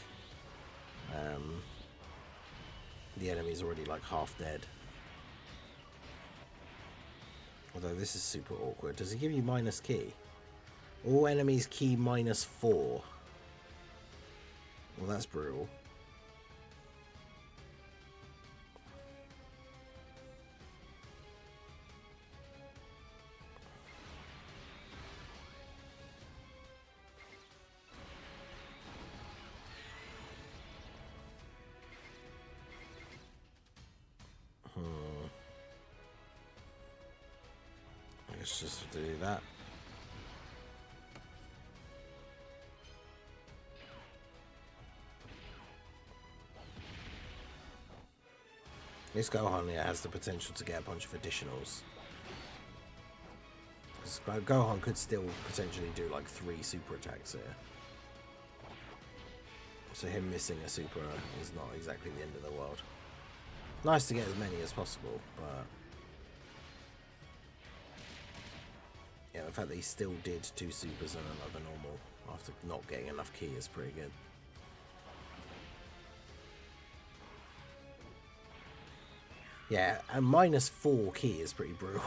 the enemy's already like half dead. Although this is super awkward. Does he give you minus key? All enemies key -4. Well, that's brutal. Let's just do that. This Gohan here has the potential to get a bunch of additionals. Gohan could still potentially do like 3 super attacks here. So him missing a super is not exactly the end of the world. Nice to get as many as possible, but yeah, the fact that he still did 2 supers and another normal after not getting enough key is pretty good. Yeah, and -4 key is pretty brutal.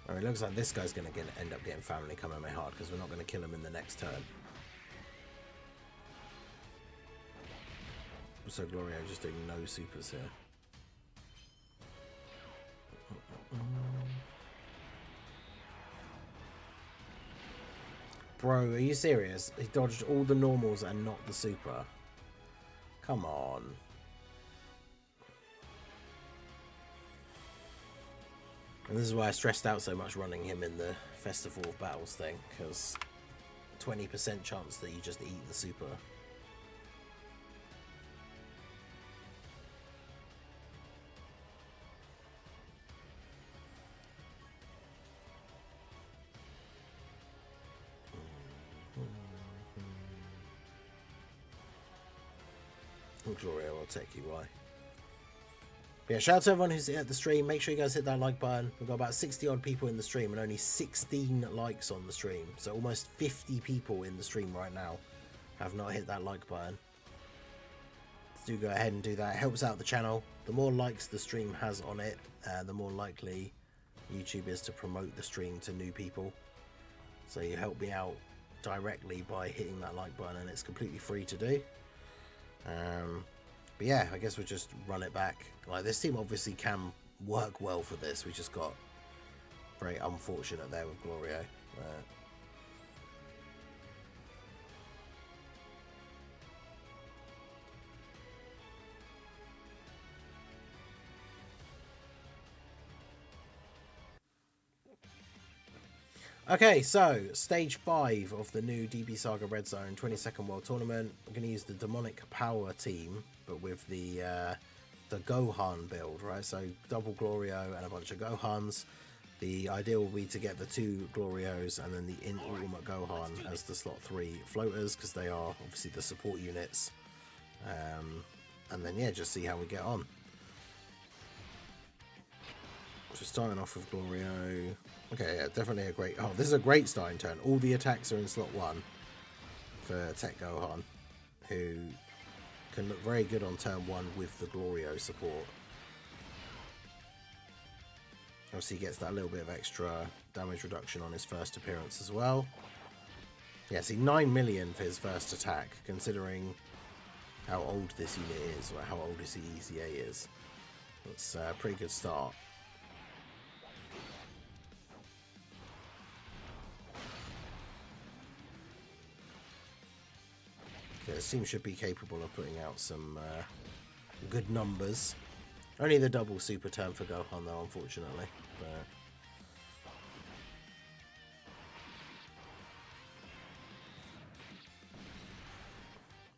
I mean, it looks like this guy's going to end up getting family Kamehameha because we're not going to kill him in the next turn. So Glorio just doing no supers here. Bro, are you serious? He dodged all the normals and not the super. Come on. And this is why I stressed out so much running him in the Festival of Battles thing, because 20% chance that you just eat the super. Gloria will take you why. Yeah, shout out to everyone who's at the stream. Make sure you guys hit that like button. We've got about 60 odd people in the stream and only 16 likes on the stream. So almost 50 people in the stream right now have not hit that like button. Do go ahead and do that. It helps out the channel. The more likes the stream has on it, the more likely YouTube is to promote the stream to new people. So you help me out directly by hitting that like button, and it's completely free to do. But yeah, I guess we'll just run it back. Like, this team obviously can work well for this. We just got very unfortunate there with Glorio. Okay, so stage 5 of the new DB Saga Red Zone 22nd World Tournament. I'm going to use the Demonic Power team, but with the Gohan build, right? So double Glorio and a bunch of Gohans. The idea will be to get the 2 Glorios and then the Ultimate Gohan as the slot 3 floaters, because they are obviously the support units. And then, yeah, just see how we get on. So starting off with Glorio. Okay, yeah, definitely a great... Oh, this is a great starting turn. All the attacks are in slot 1 for Tech Gohan, who can look very good on turn 1 with the Glorio support. Obviously, he gets that little bit of extra damage reduction on his first appearance as well. Yeah, see, 9 million for his first attack, considering how old this unit is, or how old his EZA is. That's a pretty good start. Yeah, this team should be capable of putting out some good numbers. Only the double super turn for Gohan though, unfortunately. But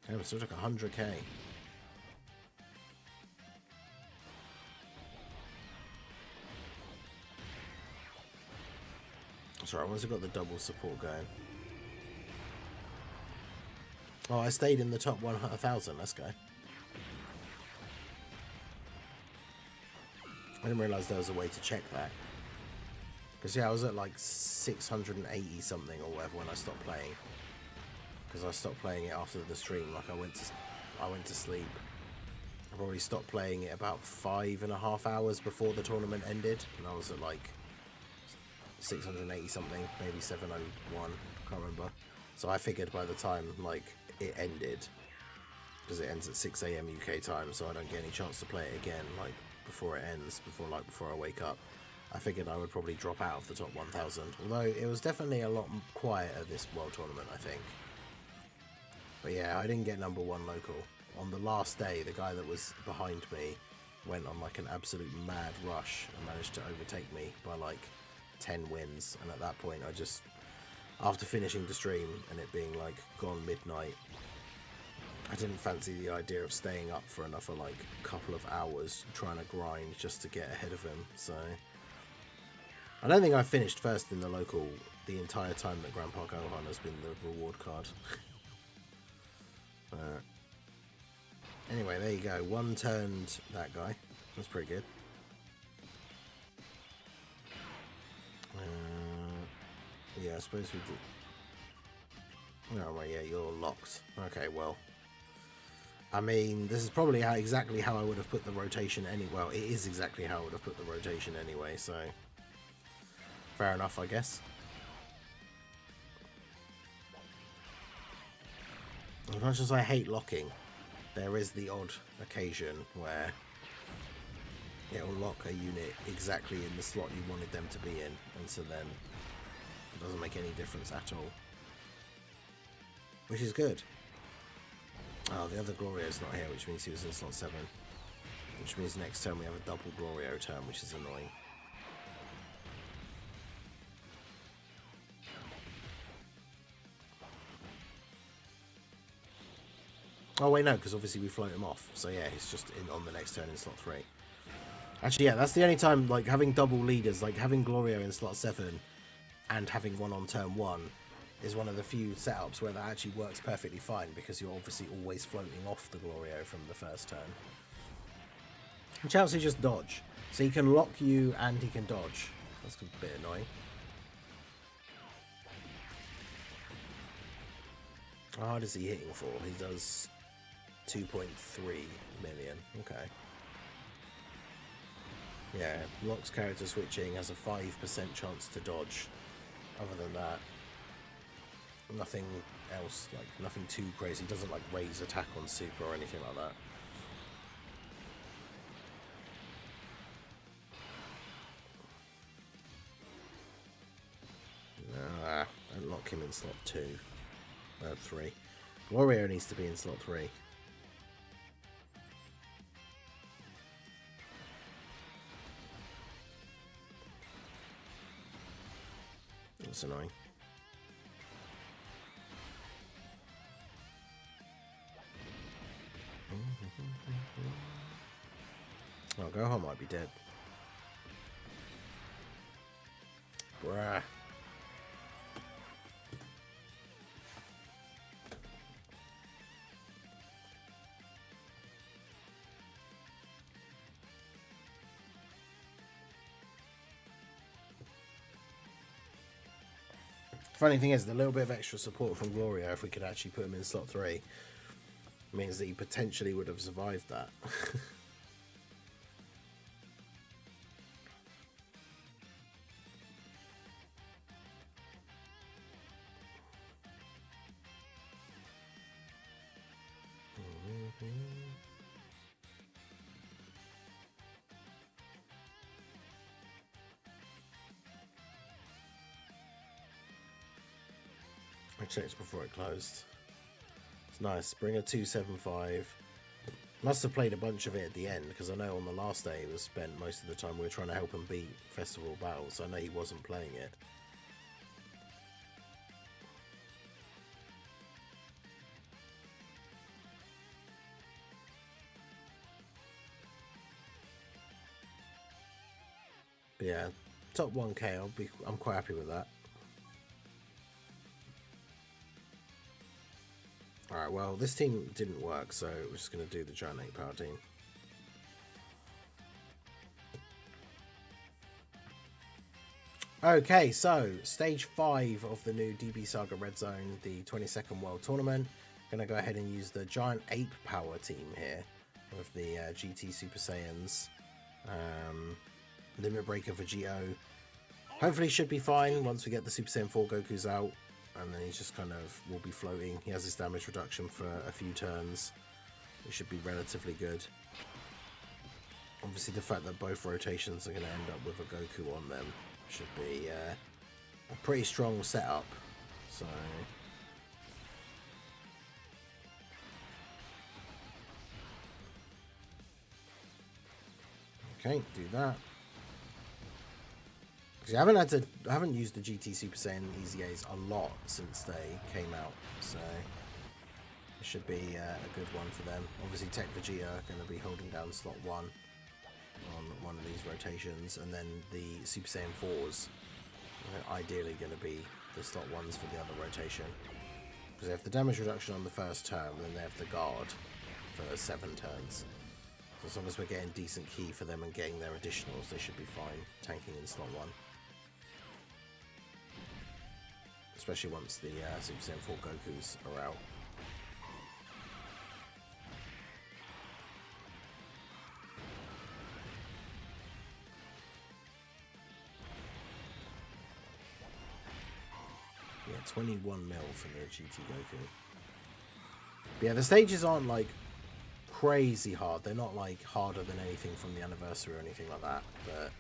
yeah, we're still like 100k. Sorry, once I got the double support going. Oh, I stayed in the top 1,000. Let's go. I didn't realise there was a way to check that. Because, yeah, I was at like 680 something or whatever when I stopped playing. Because I stopped playing it after the stream. Like, I went to sleep. I probably stopped playing it about 5.5 hours before the tournament ended. And I was at like 680 something, maybe 701. Can't remember. So I figured by the time, like, it ended, because it ends at 6 AM UK time, so I don't get any chance to play it again, like, before it ends, before I wake up. I figured I would probably drop out of the top 1,000, although it was definitely a lot quieter this World Tournament, I think. But yeah, I didn't get number 1 local. On the last day, the guy that was behind me went on like an absolute mad rush and managed to overtake me by like 10 wins, and at that point I just, after finishing the stream and it being like gone midnight, I didn't fancy the idea of staying up for another like couple of hours trying to grind just to get ahead of him. So I don't think I finished first in the local the entire time that Grandpa Gohan has been the reward card. Anyway, there you go. One turned that guy. That's pretty good. Yeah, I suppose we did. Oh, well, yeah, you're locked. Okay, well. I mean, this is probably exactly how I would have put the rotation anyway. Well, it is exactly how I would have put the rotation anyway, so fair enough, I guess. As much as I hate locking, there is the odd occasion where it'll lock a unit exactly in the slot you wanted them to be in, and so then it doesn't make any difference at all. Which is good. Oh, the other Glorio's not here, which means he was in slot 7. Which means next turn we have a double Glorio turn, which is annoying. Oh wait, no, because obviously we float him off. So yeah, he's just in on the next turn in slot 3. Actually, yeah, that's the only time, like, having double leaders, like having Glorio in slot 7 and having one on turn 1 is one of the few setups where that actually works perfectly fine, because you're obviously always floating off the Glorio from the first turn. Which helps you just dodge. So he can lock you and he can dodge. That's a bit annoying. How hard is he hitting for? He does 2.3 million. Okay. Yeah, locks character switching, has a 5% chance to dodge. Other than that, nothing else, like nothing too crazy. He doesn't like raise attack on super or anything like that. Nah, don't lock him in slot 2. 3. Glorio needs to be in slot 3. That's annoying. Oh, Gohan might be dead. Bruh. Funny thing is, the little bit of extra support from Gloria, if we could actually put him in slot 3, means that he potentially would have survived that. I checked before it closed. It's nice. Bring a 275. Must have played a bunch of it at the end, because I know on the last day it was spent most of the time we were trying to help him beat Festival Battle, so I know he wasn't playing it. But yeah, top 1k, I'm quite happy with that. Alright, well, this team didn't work, so we're just going to do the Giant 8 Power team. Okay, so stage 5 of the new DB Saga Red Zone, the 22nd World Tournament. Going to go ahead and use the Giant Ape Power team here with the GT Super Saiyans. Limit Breaker for Geo. Hopefully should be fine once we get the Super Saiyan 4 Goku's out. And then he's just kind of will be floating. He has his damage reduction for a few turns. It should be relatively good. Obviously the fact that both rotations are going to end up with a Goku on them should be a pretty strong setup. So okay, do that. I haven't used the GT Super Saiyan EZAs a lot since they came out, so it should be a good one for them. Obviously Tech Vegeta are going to be holding down slot 1 on one of these rotations, and then the Super Saiyan 4s are ideally going to be the slot 1s for the other rotation, because they have the damage reduction on the first turn, and then they have the guard for 7 turns. So as long as we're getting decent key for them and getting their additionals, they should be fine tanking in slot 1. Especially once the Super Saiyan 4 Gokus are out. Yeah, 21 mil for the GT Goku. But yeah, the stages aren't like crazy hard. They're not like harder than anything from the anniversary or anything like that. But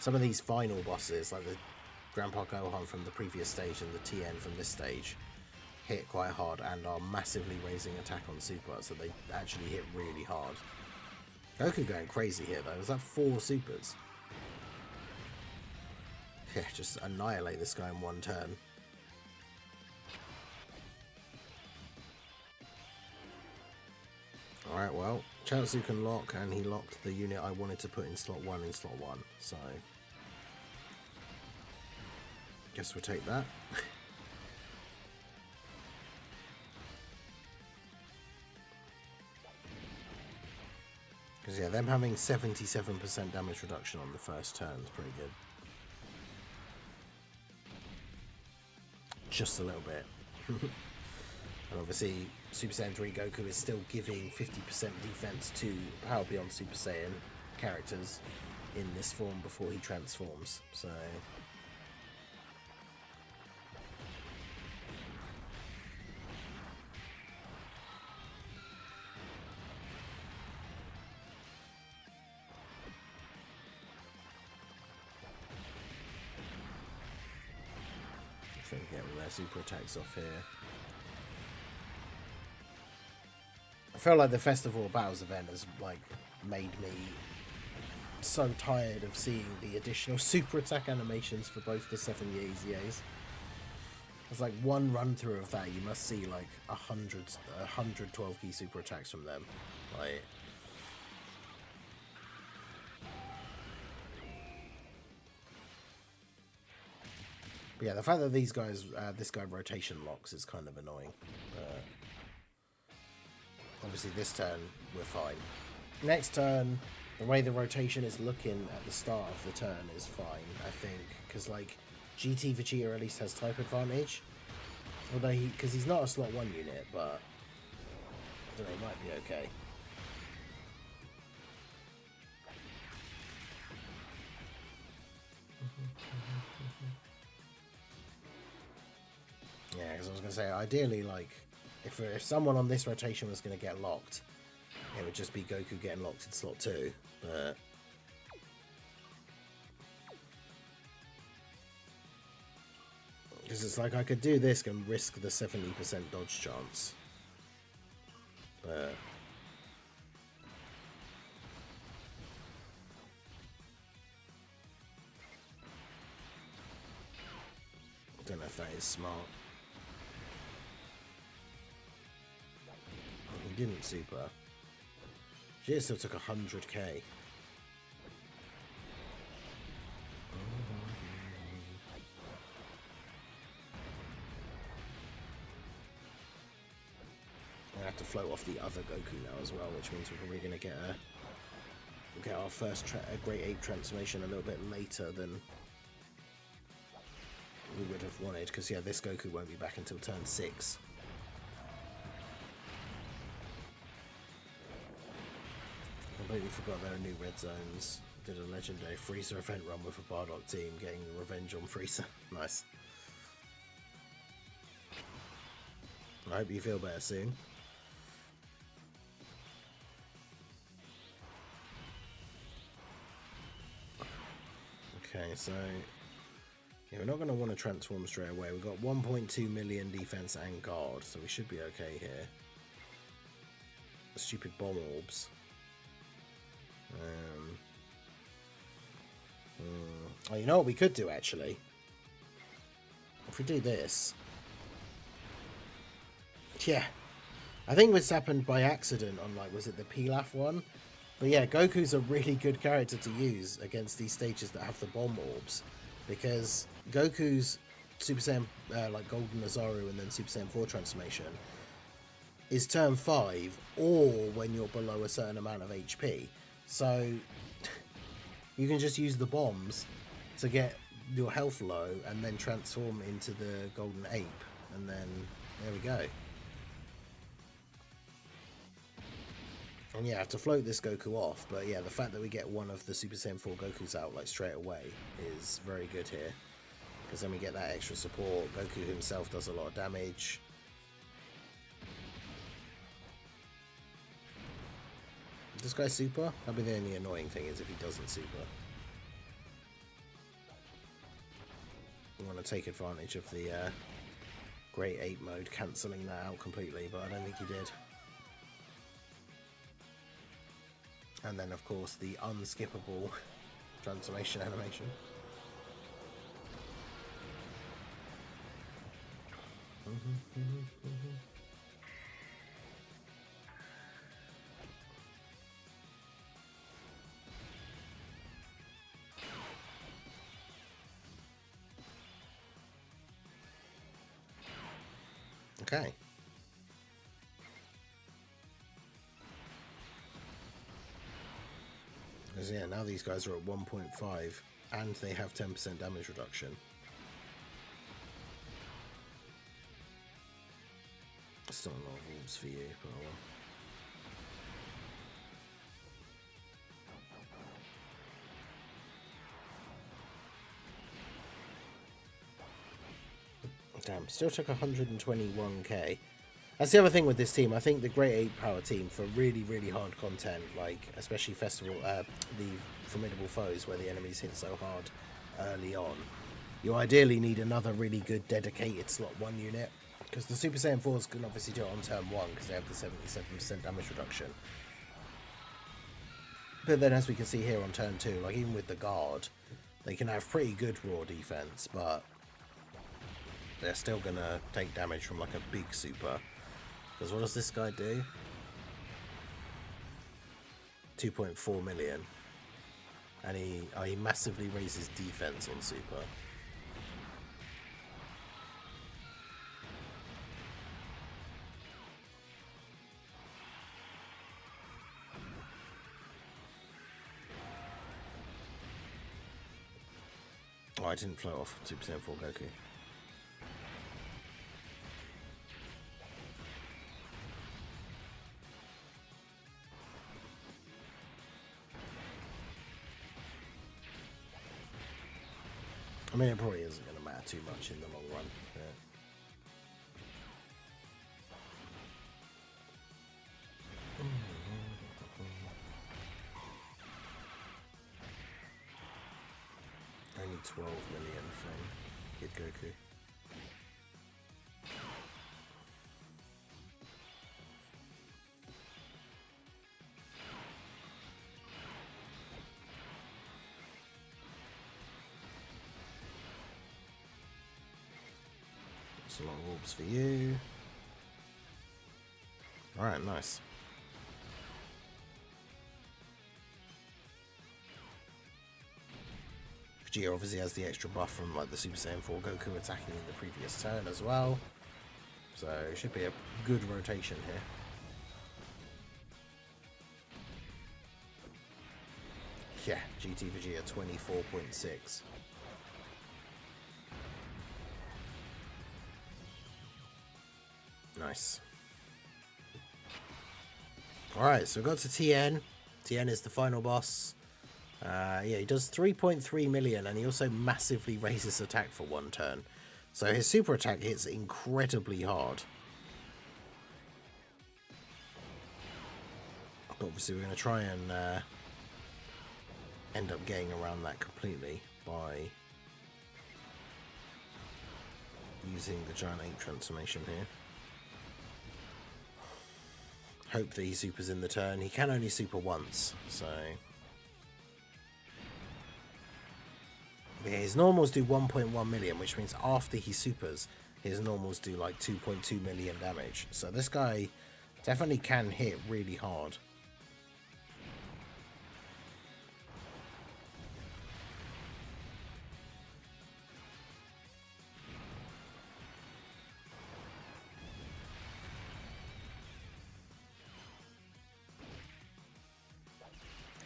some of these final bosses, like the Grandpa Gohan from the previous stage and the TN from this stage, hit quite hard and are massively raising attack on Super, so they actually hit really hard. Goku going crazy here though. Is that 4 supers? Yeah, just annihilate this guy in 1 turn. Alright, well, Chaozu can lock, and he locked the unit I wanted to put in slot 1 in slot 1, so guess we'll take that. Because yeah, them having 77% damage reduction on the first turn is pretty good. Just a little bit. And obviously, Super Saiyan 3 Goku is still giving 50% defense to Power Beyond Super Saiyan characters in this form before he transforms, so trying to get all their super attacks off here. I feel like the Festival of Battles event has like made me so tired of seeing the additional super attack animations for both the 7 AZAs. There's like one run through of that, you must see like 112 key super attacks from them. Like, but yeah, the fact that these guys, this guy rotation locks is kind of annoying. Obviously this turn we're fine. Next turn, the way the rotation is looking at the start of the turn is fine, I think, because like GT Vegeta at least has type advantage. Although because he's not a slot 1 unit, but I don't know, he might be okay. Yeah, because I was going to say, ideally, like, if someone on this rotation was going to get locked, it would just be Goku getting locked in slot 2, but... Because it's like, I could do this and risk the 70% dodge chance. But... I don't know if that is smart. He didn't super. She still took 100k. I have to float off the other Goku now as well, which means we're probably going to get our first Great Ape transformation a little bit later than we would have wanted, because yeah, this Goku won't be back until turn 6. Completely forgot there are new red zones. Did a legendary Frieza event run with a Bardock team, getting revenge on Frieza. Nice. I hope you feel better soon. Okay, so yeah, we're not going to want to transform straight away. We've got 1.2 million defense and guard, so we should be okay here. The stupid bomb orbs. Oh, you know what we could do actually? If we do this. Yeah. I think this happened by accident on, like, was it the Pilaf one? But yeah, Goku's a really good character to use against these stages that have the bomb orbs. Because Goku's Super Saiyan, like Golden Nazaru and then Super Saiyan 4 transformation is turn 5 or when you're below a certain amount of HP. So you can just use the bombs to get your health low and then transform into the Golden Ape. And then there we go. And yeah, I have to float this Goku off, but yeah, the fact that we get one of the Super Saiyan 4 Gokus out like straight away is very good here. Because then we get that extra support. Goku himself does a lot of damage. This guy super? That'll be the only annoying thing is if he doesn't super. I want to take advantage of the Great Ape mode, cancelling that out completely, but I don't think he did. And then, of course, the unskippable transformation animation. Okay. Because yeah, now these guys are at 1.5 and they have 10% damage reduction. Still a lot of orbs for you, but oh well. Damn, still took 121k. That's the other thing with this team. I think the Great Ape Power team for really, really hard content, like especially Festival, the Formidable Foes, where the enemies hit so hard early on, you ideally need another really good dedicated slot 1 unit. Because the Super Saiyan 4s can obviously do it on turn 1 because they have the 77% damage reduction. But then, as we can see here on turn 2, like even with the guard, they can have pretty good raw defense, but they're still gonna take damage from like a big super. Because what does this guy do? 2.4 million. And he massively raises defense on super. Oh, I didn't float off Super Saiyan 4 Goku. I mean, it probably isn't going to matter too much in the long run. Yeah. Only 12 million from Kid Goku. That's a lot of orbs for you. Alright, nice. Vegeta obviously has the extra buff from like the Super Saiyan 4 Goku attacking in the previous turn as well. So it should be a good rotation here. Yeah, GT Vegeta 24.6. Nice. Alright, so we got to TN. TN is the final boss. Yeah, he does 3.3 million and he also massively raises attack for one turn. So his super attack hits incredibly hard. But obviously we're going to try and end up getting around that completely by using the Giant Ape transformation here. Hope that he supers in the turn. He can only super once, so... Yeah, his normals do 1.1 million, which means after he supers, his normals do like 2.2 million damage. So this guy definitely can hit really hard.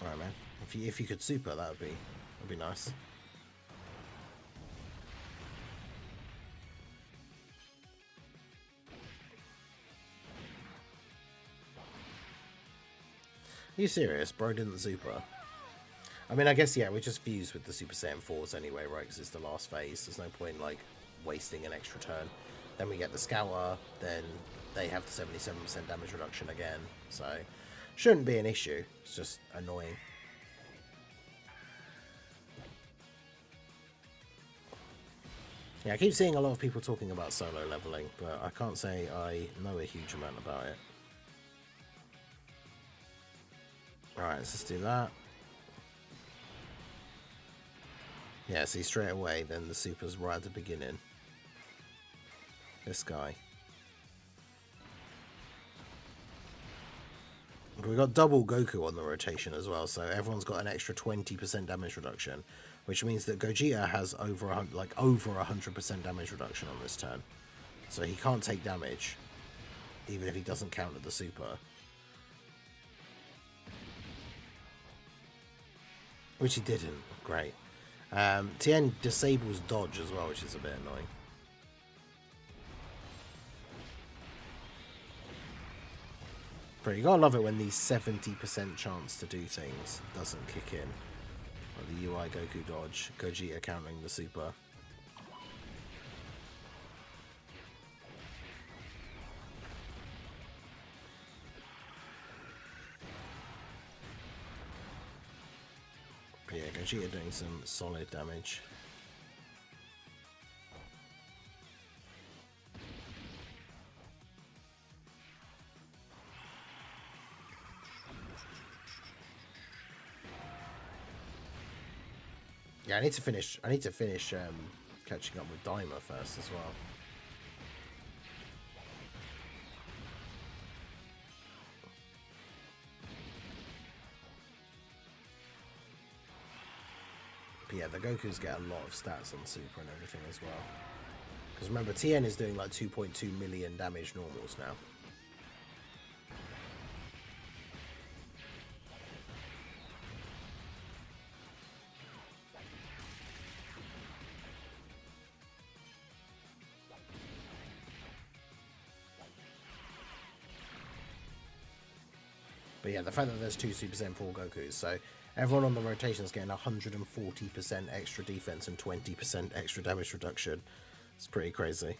Alright, man. If you could super, that'd be nice. Are you serious? Bro didn't super. I mean, I guess, yeah, we just fuse with the Super Saiyan 4s anyway, right? Because it's the last phase. There's no point, like, wasting an extra turn. Then we get the Scouter. Then they have the 77% damage reduction again. So, shouldn't be an issue. It's just annoying. Yeah, I keep seeing a lot of people talking about solo leveling, but I can't say I know a huge amount about it. Alright, let's just do that. Yeah, see, straight away, then the super's right at the beginning. This guy. We got double Goku on the rotation as well, so everyone's got an extra 20% damage reduction, which means that Gogeta has over 100% damage reduction on this turn. So he can't take damage, even if he doesn't counter the super. Which he didn't. Great. Tien disables dodge as well, which is a bit annoying. But you gotta love it when the 70% chance to do things doesn't kick in. Like the UI Goku dodge, Gogeta countering the super. But yeah, Gogeta doing some solid damage. Yeah, I need to finish catching up with Daima first as well. But yeah, the Gokus get a lot of stats on Super and everything as well. Because remember, TN is doing like 2.2 million damage normals now. But yeah, the fact that there's 2 Super Saiyan 4 Gokus, so everyone on the rotation is getting 140% extra defense and 20% extra damage reduction. It's pretty crazy.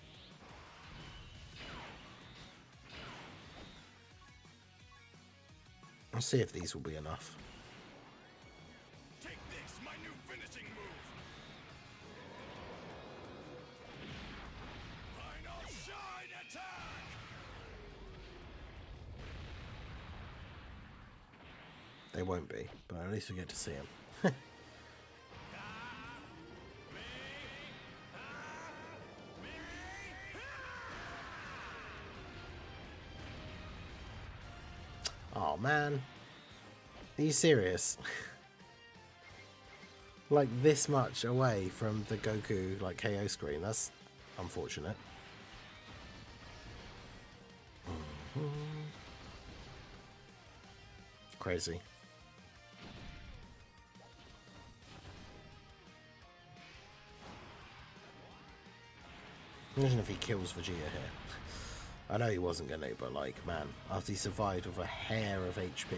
Let's see if these will be enough. Take this, my new finishing move. Final shine attack. They won't be, but at least we get to see them. Oh man, are you serious? Like this much away from the Goku like KO screen? That's unfortunate. Crazy. Imagine if he kills Vegeta here. I know he wasn't going to, but like, man, after he survived with a hair of HP.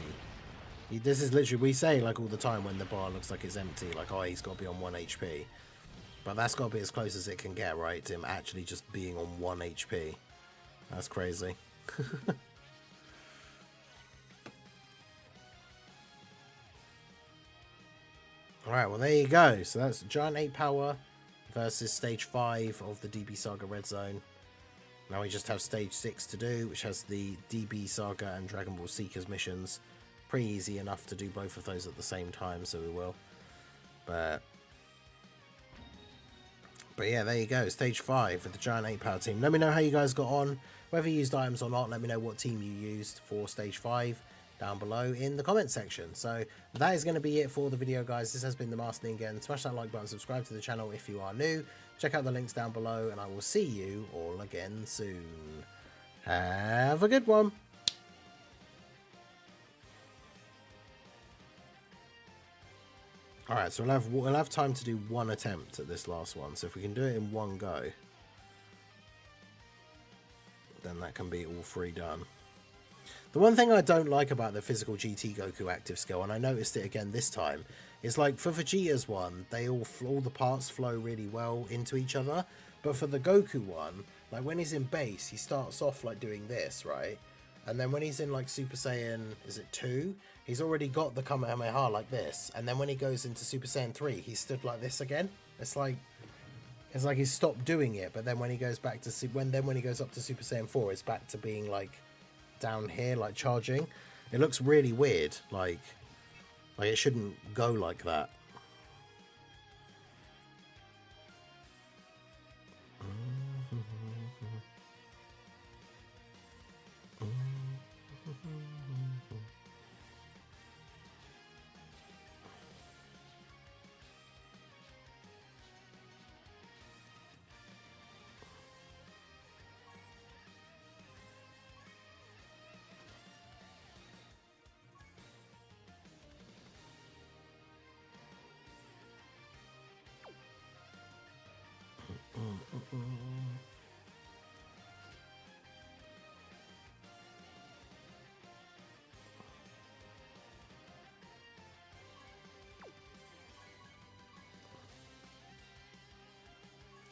This is literally, we say like all the time when the bar looks like it's empty, like, oh, he's got to be on 1 HP. But that's got to be as close as it can get, right? To him actually just being on 1 HP. That's crazy. Alright, well there you go. So that's Giant 8 Power versus Stage 5 of the DB Saga Red Zone. Now we just have Stage 6 to do, which has the DB Saga and Dragon Ball Seekers missions. Pretty easy enough to do both of those at the same time, so we will. But yeah, there you go. Stage 5 with the Giant 8 Power team. Let me know how you guys got on. Whether you used items or not, let me know what team you used for Stage 5 down below in the comment section. So that is going to be it for the video, guys. This has been the Master again. Smash that like button, subscribe to the channel if you are new. Check out the links down below, and I will see you all again soon. Have a good one. Alright, so we'll have time to do one attempt at this last one. So if we can do it in one go, then that can be all 3 done. The one thing I don't like about the physical GT Goku active skill, and I noticed it again this time, is like for Vegeta's one, all the parts flow really well into each other. But for the Goku one, like when he's in base, he starts off like doing this, right? And then when he's in like Super Saiyan, is it 2? He's already got the Kamehameha like this. And then when he goes into Super Saiyan 3, he stood like this again. It's like he's stopped doing it. But then when he goes back to when he goes up to Super Saiyan 4, it's back to being like down here, like charging. It looks really weird. Like it shouldn't go like that.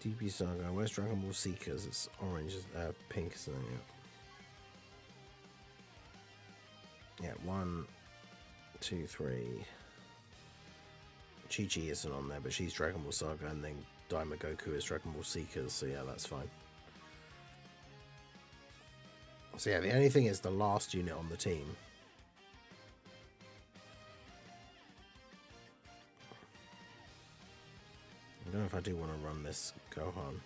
DB Saga, where's Dragon Ball Seekers? It's orange, pink, isn't it? Yeah. Yeah, 1, 2, 3. Chi-Chi isn't on there, but she's Dragon Ball Saga, and then Daima Goku is Dragon Ball Seekers, so yeah, that's fine. So yeah, the only thing is the last unit on the team. I don't know if I do want to run this Gohan.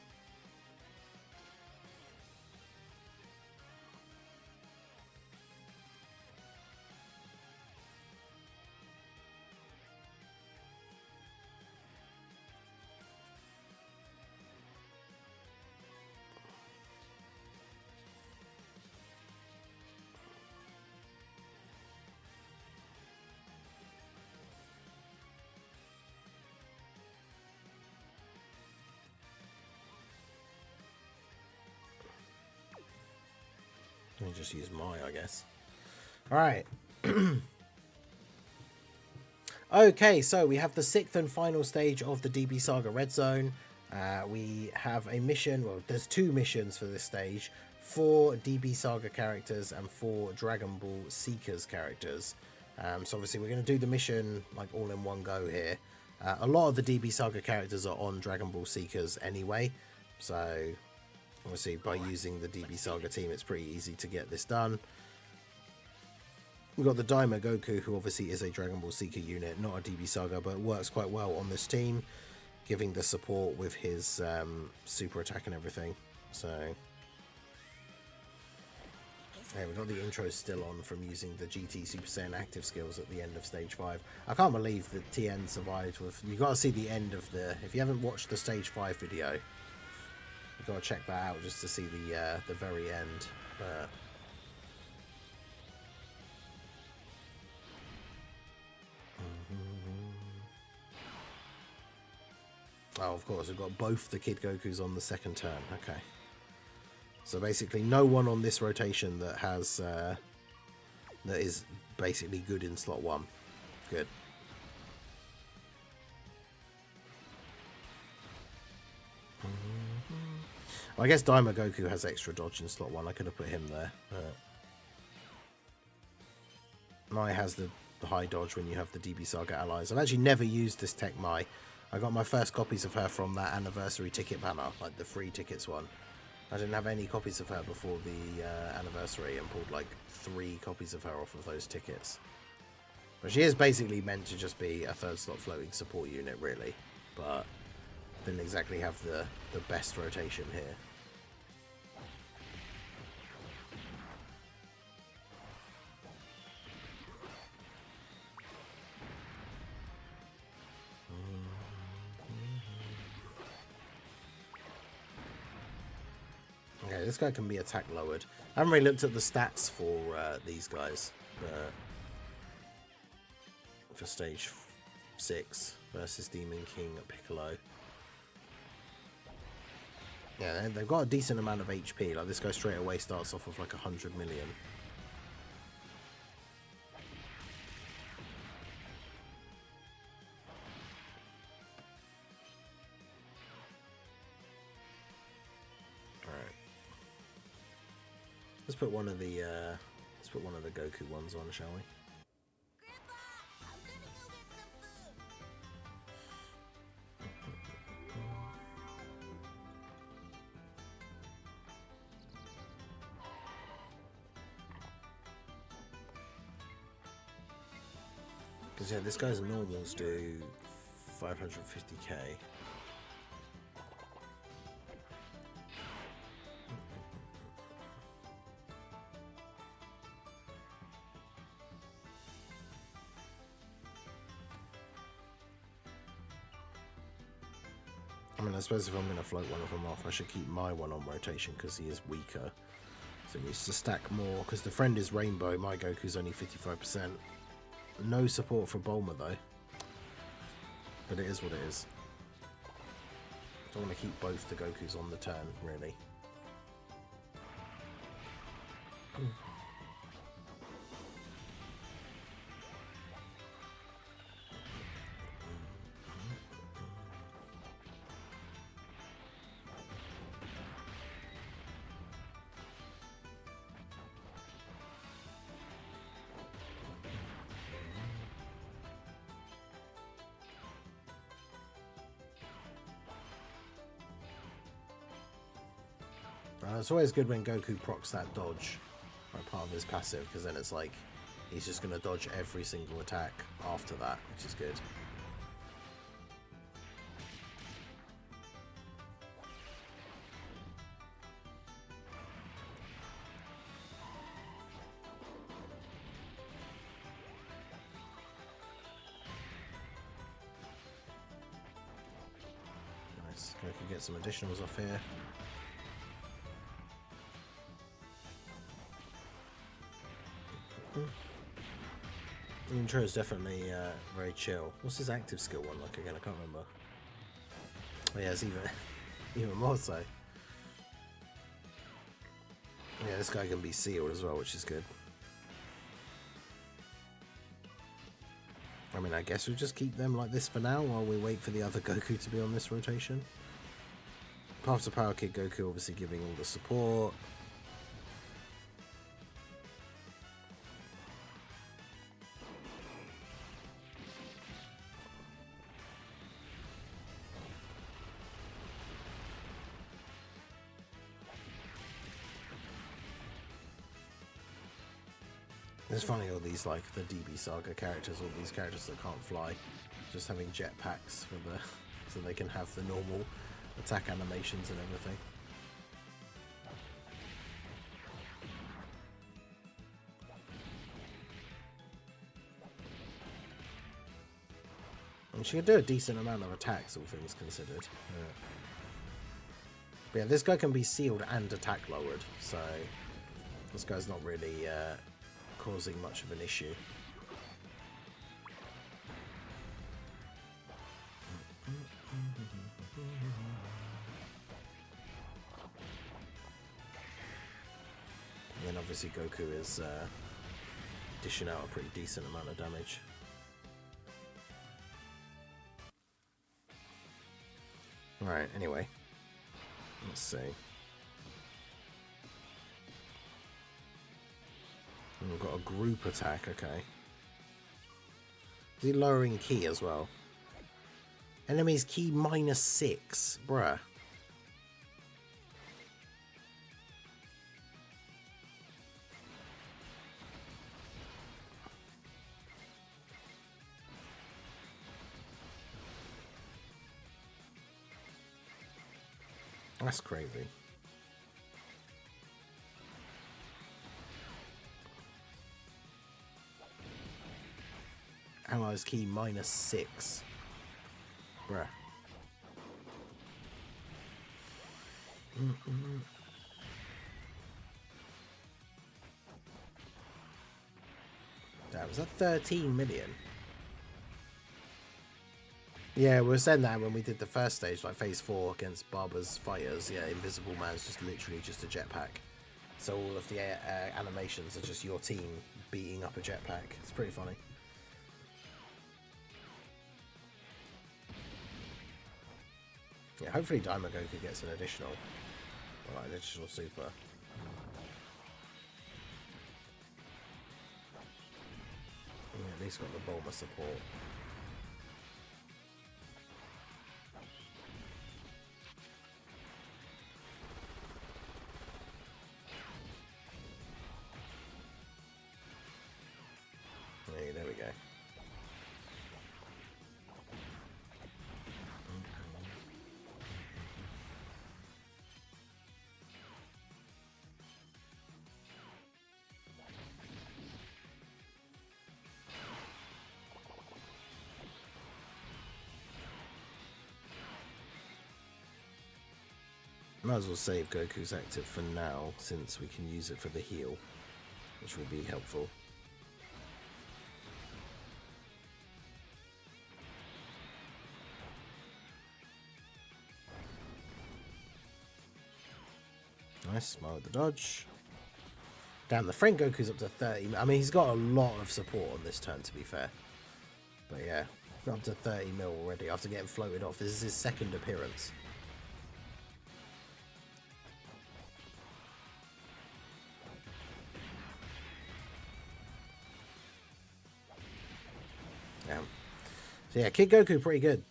Let me just use my, I guess. Alright. Okay, so we have the 6th and final stage of the DB Saga Red Zone. We have a mission, well, there's 2 missions for this stage. 4 DB Saga characters and 4 Dragon Ball Seekers characters. So obviously we're going to do the mission like all in one go here. A lot of the DB Saga characters are on Dragon Ball Seekers anyway. So obviously by using the DB Saga team it's pretty easy to get this done. We've got the Daima Goku, who obviously is a Dragon Ball Seeker unit, not a DB Saga, but works quite well on this team, giving the support with his super attack and everything. So yeah, we've got the intro still on from using the GT Super Saiyan active skills at the end of stage 5. I can't believe that TN survived with... You've got to see the end of the... If you haven't watched the stage 5 video, you've got to check that out just to see the very end. But oh, of course, we've got both the Kid Gokus on the second turn. Okay. So basically no one on this rotation that has that is basically good in slot 1. Good. Well, I guess Daima Goku has extra dodge in slot 1. I could have put him there. Mai has the high dodge when you have the DB Saga allies. I've actually never used this Tech Mai. I got my first copies of her from that anniversary ticket banner, like the free tickets one. I didn't have any copies of her before the anniversary and pulled like 3 copies of her off of those tickets. But she is basically meant to just be a 3rd slot floating support unit, really. But didn't exactly have the best rotation here. Okay, this guy can be attack lowered. I haven't really looked at the stats for these guys, but for stage 6 versus Demon King Piccolo. Yeah, they've got a decent amount of HP. Like this guy straight away starts off with like 100 million. Let's put one of the Goku ones on, shall we? Because yeah, this guy's normals do 550k. I mean, I suppose if I'm going to float one of them off, I should keep my one on rotation because he is weaker. So he needs to stack more. Because the friend is Rainbow, my Goku's only 55%. No support for Bulma though. But it is what it is. I don't want to keep both the Gokus on the turn, really. It's always good when Goku procs that dodge, like part of his passive, because then it's like he's just going to dodge every single attack after that, which is good. Nice. We can get some additionals off here. The intro is definitely very chill. What's his active skill one like again? I can't remember. Oh yeah, it's even more so. Yeah, this guy can be sealed as well, which is good. I mean, I guess we'll just keep them like this for now while we wait for the other Goku to be on this rotation. Path to Power Kid Goku obviously giving all the support. It's funny, all these like the DB Saga characters, all these characters that can't fly, just having jetpacks for the so they can have the normal attack animations and everything. And she can do a decent amount of attacks, all things considered. Yeah. But yeah, this guy can be sealed and attack lowered, so this guy's not really causing much of an issue. And then obviously Goku is dishing out a pretty decent amount of damage. Right, anyway, let's see. We've got a group attack, okay. Is he lowering ki as well? Enemy's ki -6, bruh. That's crazy. Allies ki -6. Bruh. That was that 13 million. Yeah, we were saying that when we did the first stage, like phase 4 against Barber's fighters. Yeah, Invisible Man's just literally just a jetpack. So all of the animations are just your team beating up a jetpack. It's pretty funny. Yeah, hopefully Daimogoku gets an additional, or like an additional super. Yeah, at least got the Bulma support. Hey, there we go. Might as well save Goku's active for now, since we can use it for the heal, which will be helpful. Nice, smile with the dodge. Damn, the friend Goku's up to 30. I mean, he's got a lot of support on this turn, to be fair. But yeah, up to 30 mil already after getting floated off. This is his second appearance. Damn. So yeah, Kid Goku pretty good.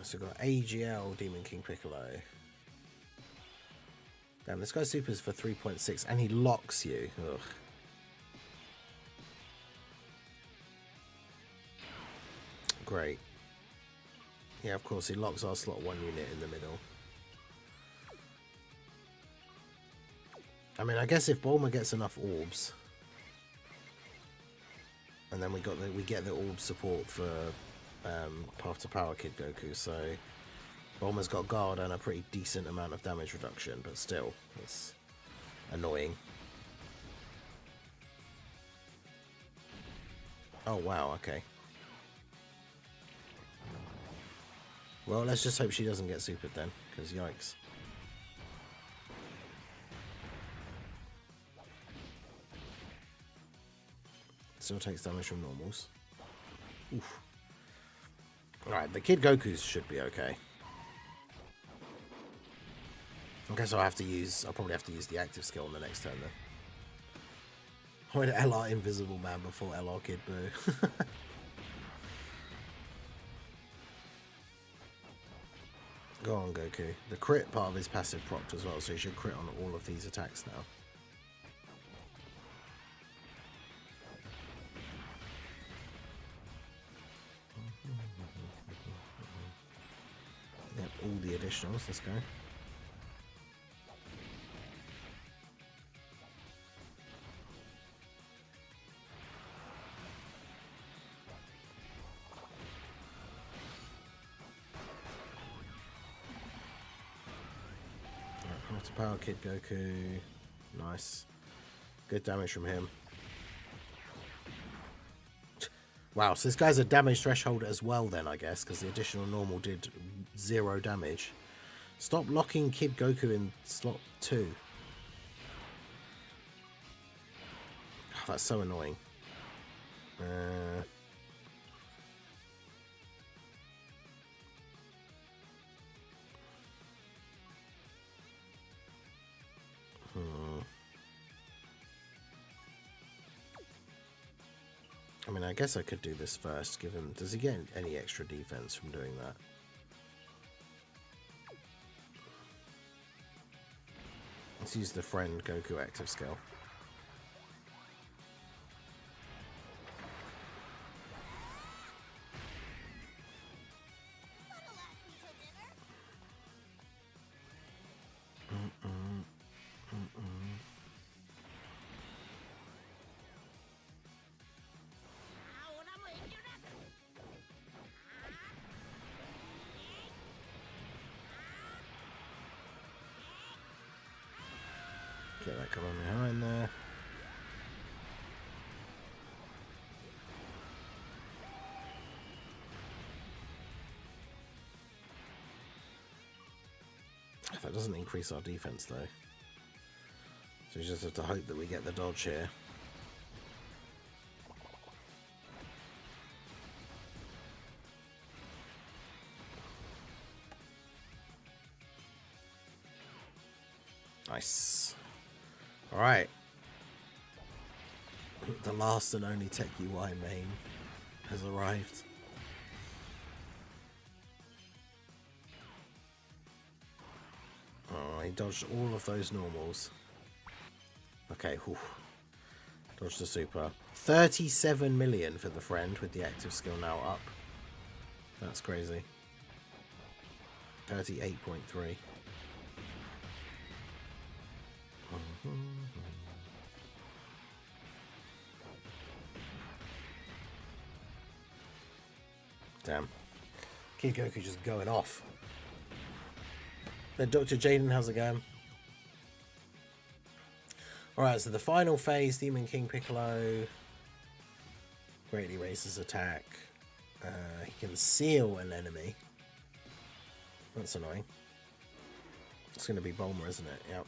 So we've got AGL, Demon King Piccolo. Damn, this guy's super is for 3.6 and he locks you. Ugh. Great. Yeah, of course, he locks our slot 1 unit in the middle. I mean, I guess if Bulma gets enough orbs, and then we get the orb support for Path to Power Kid Goku, so Bulma's got guard and a pretty decent amount of damage reduction, but still, it's annoying. Oh wow, okay. Well, let's just hope she doesn't get supered then, because yikes. Still takes damage from normals. Oof. Alright, the Kid Gokus should be okay. I guess I'll probably have to use the active skill on the next turn then. I went LR Invisible Man before LR Kid Boo. Go on, Goku. The crit part of his passive procced as well, so he should crit on all of these attacks now. Yep, all the additionals. Let's go. Power Kid Goku. Nice. Good damage from him. Wow, so this guy's a damage threshold as well then, I guess, because the additional normal did 0 damage. Stop locking Kid Goku in slot 2. Oh, that's so annoying. I mean, I guess I could do this first, given... Does he get any extra defense from doing that? Let's use the friend Goku active skill. Get that coming behind there. That doesn't increase our defense though. So we just have to hope that we get the dodge here. Nice. Alright. The last and only Tech UI main has arrived. Oh, he dodged all of those normals. Okay, whew. Dodged the super. 37 million for the friend with the active skill now up. That's crazy. 38.3. Damn. Kid Goku just going off. Then Dr. Jaden, how's it going? Alright, so the final phase, Demon King Piccolo greatly raises attack. He can seal an enemy. That's annoying. It's going to be Bulma, isn't it? Yep.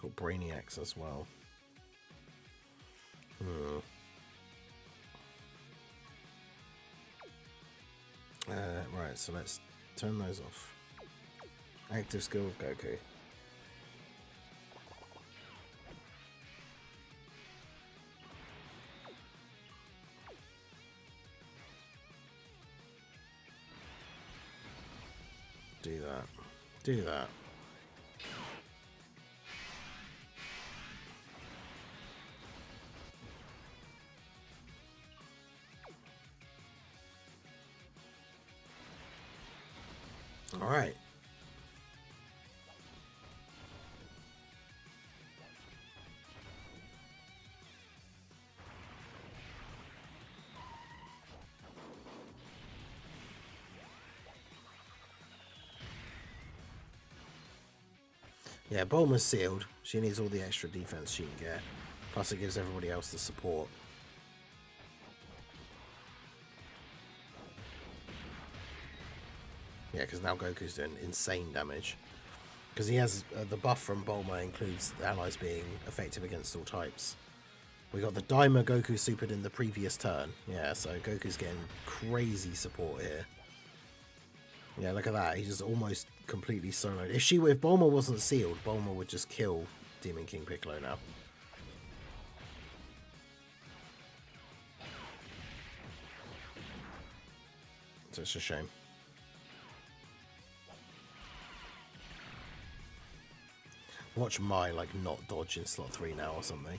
Got Brainiacs as well. Right, so let's turn those off. Active skill of Goku. Do that. Do that. Alright. Yeah, Bulma's sealed. She needs all the extra defense she can get. Plus it gives everybody else the support. Yeah, because now Goku's doing insane damage. Because he has the buff from Bulma includes the allies being effective against all types. We got the Daima Goku supered in the previous turn. Yeah, so Goku's getting crazy support here. Yeah, look at that. He's just almost completely soloed. If Bulma wasn't sealed, Bulma would just kill Demon King Piccolo now. So it's a shame. Watch Mai like not dodge in slot 3 now or something.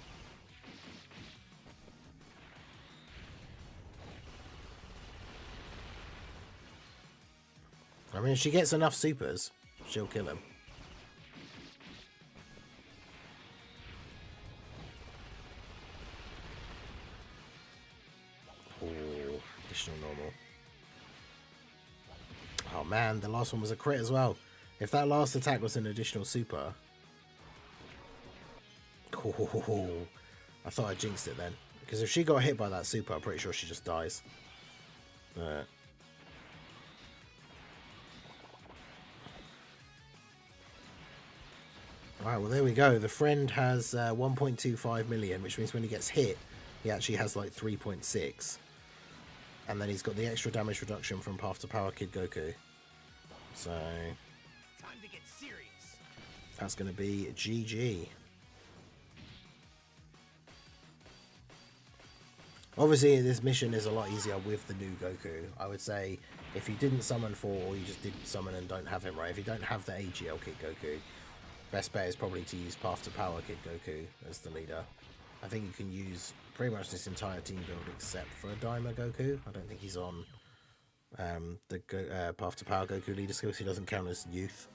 I mean, if she gets enough supers, she'll kill him. Oh, additional normal. Oh man, the last one was a crit as well. If that last attack was an additional super... Oh, I thought I jinxed it then. Because if she got hit by that super, I'm pretty sure she just dies. Alright, well there we go. The friend has 1.25 million, which means when he gets hit, he actually has like 3.6. And then he's got the extra damage reduction from Path to Power Kid Goku. So... Time to get serious. That's going to be GG. Obviously, this mission is a lot easier with the new Goku. I would say if you didn't summon 4 or you just didn't summon and don't have him right, if you don't have the AGL Kid Goku, best bet is probably to use Path to Power Kid Goku as the leader. I think you can use pretty much this entire team build except for a Daima Goku. I don't think he's on the Path to Power Goku leader skills. He doesn't count as youth.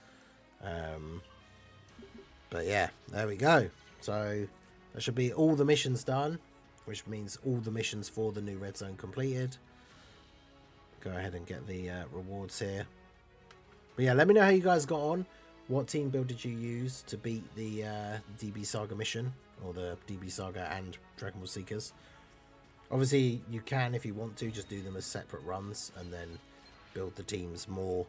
But yeah, there we go. So that should be all the missions done, which means all the missions for the new red zone completed. Go ahead and get the rewards here. But yeah, let me know how you guys got on. What team build did you use to beat the DB Saga mission, or the DB Saga and Dragon Ball Seekers? Obviously, you can, if you want to, just do them as separate runs and then build the teams more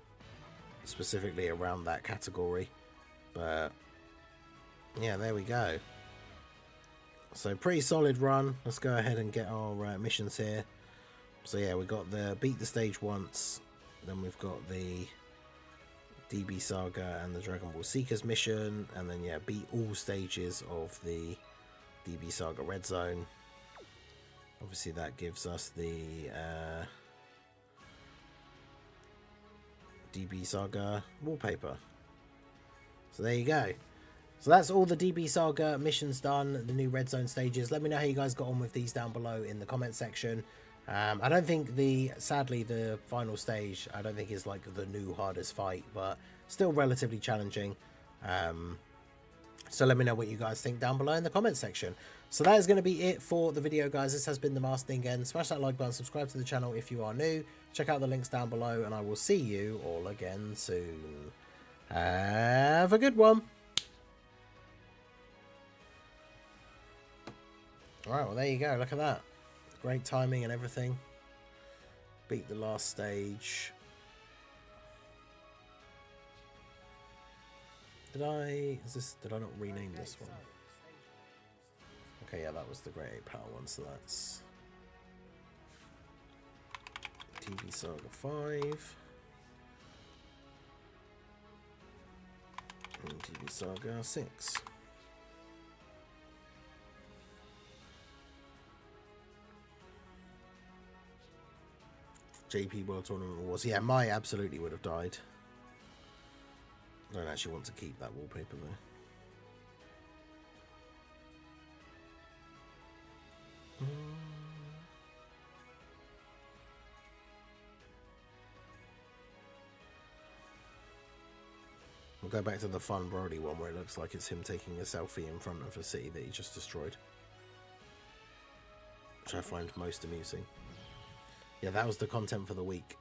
specifically around that category. But yeah, there we go. So pretty solid run. Let's go ahead and get our missions here. So yeah, we got the beat the stage once, then we've got the DB Saga and the Dragon Ball Seekers mission, and then yeah, beat all stages of the DB Saga Red Zone. Obviously that gives us the DB Saga wallpaper. So there you go. So that's all the DB Saga missions done, the new red zone stages. Let me know how you guys got on with these down below in the comment section. I don't think sadly the final stage, I don't think is like the new hardest fight, but still relatively challenging. So let me know what you guys think down below in the comment section. So that is going to be it for the video, guys. This has been the Master again. Smash that like button, subscribe to the channel if you are new. Check out the links down below, and I will see you all again soon. Have a good one. Alright, well there you go, look at that. Great timing and everything. Beat the last stage. Did I not rename this one? Okay, yeah, that was the Great 8 Power one, so that's TV Saga 5. And TV Saga 6. JP World Tournament Awards. Yeah, Mai absolutely would have died. I don't actually want to keep that wallpaper though. We'll go back to the Fun Brody one where it looks like it's him taking a selfie in front of a city that he just destroyed. Which I find most amusing. Yeah, that was the content for the week.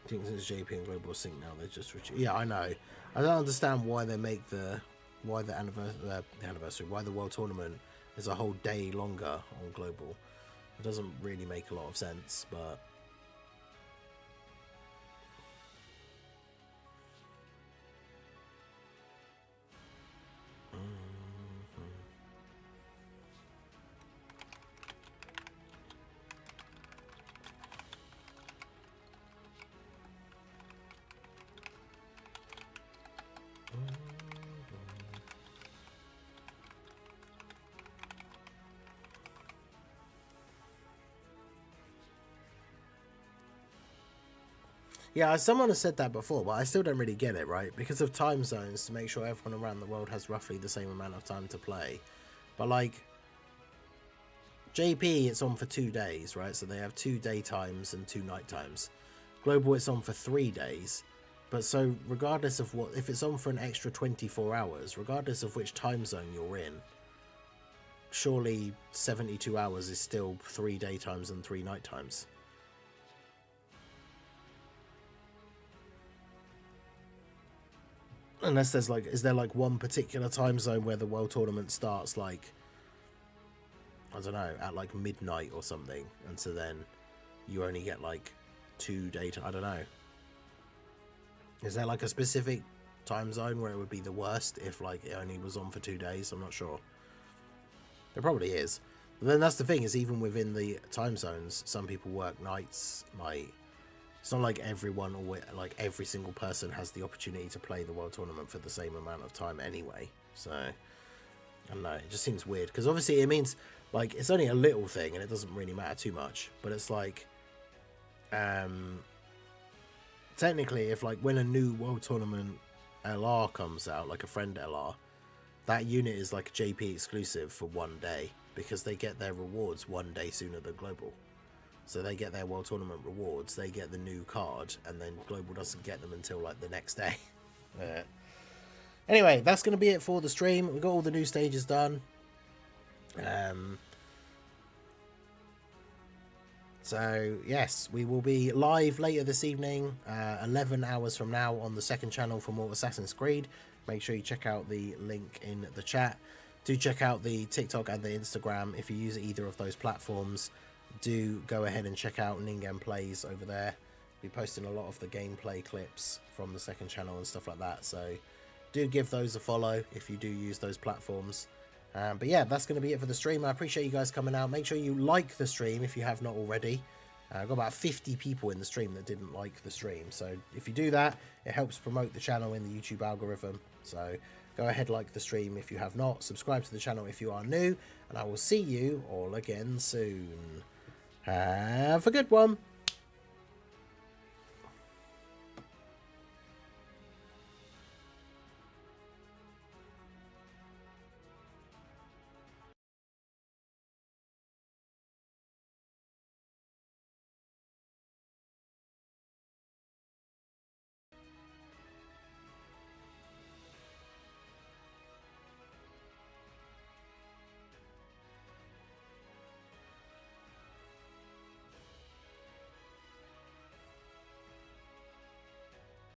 I think since JP and Global Sync now, they're just yeah, I know. I don't understand why they make why the World Tournament is a whole day longer on Global. It doesn't really make a lot of sense, but yeah, someone has said that before, but I still don't really get it, right? Because of time zones, to make sure everyone around the world has roughly the same amount of time to play. But, like, JP, it's on for 2 days, right? So they have 2 daytimes and 2 night times. Global, it's on for 3 days. But so, regardless of if it's on for an extra 24 hours, regardless of which time zone you're in, surely 72 hours is still 3 daytimes and 3 night times. Unless there's like, is there like one particular time zone where the World Tournament starts like, I don't know, at like midnight or something, and so then you only get like 2 daytime, I don't know. Is there like a specific time zone where it would be the worst if like it only was on for 2 days? I'm not sure. There probably is. But then that's the thing, is even within the time zones, some people work nights, like, it's not like everyone or like every single person has the opportunity to play the World Tournament for the same amount of time anyway. So, I don't know, it just seems weird. Because obviously it means, like, it's only a little thing and it doesn't really matter too much. But it's like, technically, if like when a new World Tournament LR comes out, like a friend LR, that unit is like JP exclusive for 1 day. Because they get their rewards 1 day sooner than Global. So they get their World Tournament rewards, they get the new card, and then Global doesn't get them until like the next day. Anyway, that's going to be it for the stream. We've got all the new stages done. So yes, we will be live later this evening, 11 hours from now on the second channel for more Assassin's Creed. Make sure you check out the link in the chat. Do check out the TikTok and the Instagram if you use either of those platforms. Do go ahead and check out Ningen Plays over there. We'll be posting a lot of the gameplay clips from the second channel and stuff like that. So do give those a follow if you do use those platforms. But yeah, that's going to be it for the stream. I appreciate you guys coming out. Make sure you like the stream if you have not already. I've got about 50 people in the stream that didn't like the stream. So if you do that, it helps promote the channel in the YouTube algorithm. So go ahead, like the stream if you have not. Subscribe to the channel if you are new. And I will see you all again soon. Have a good one.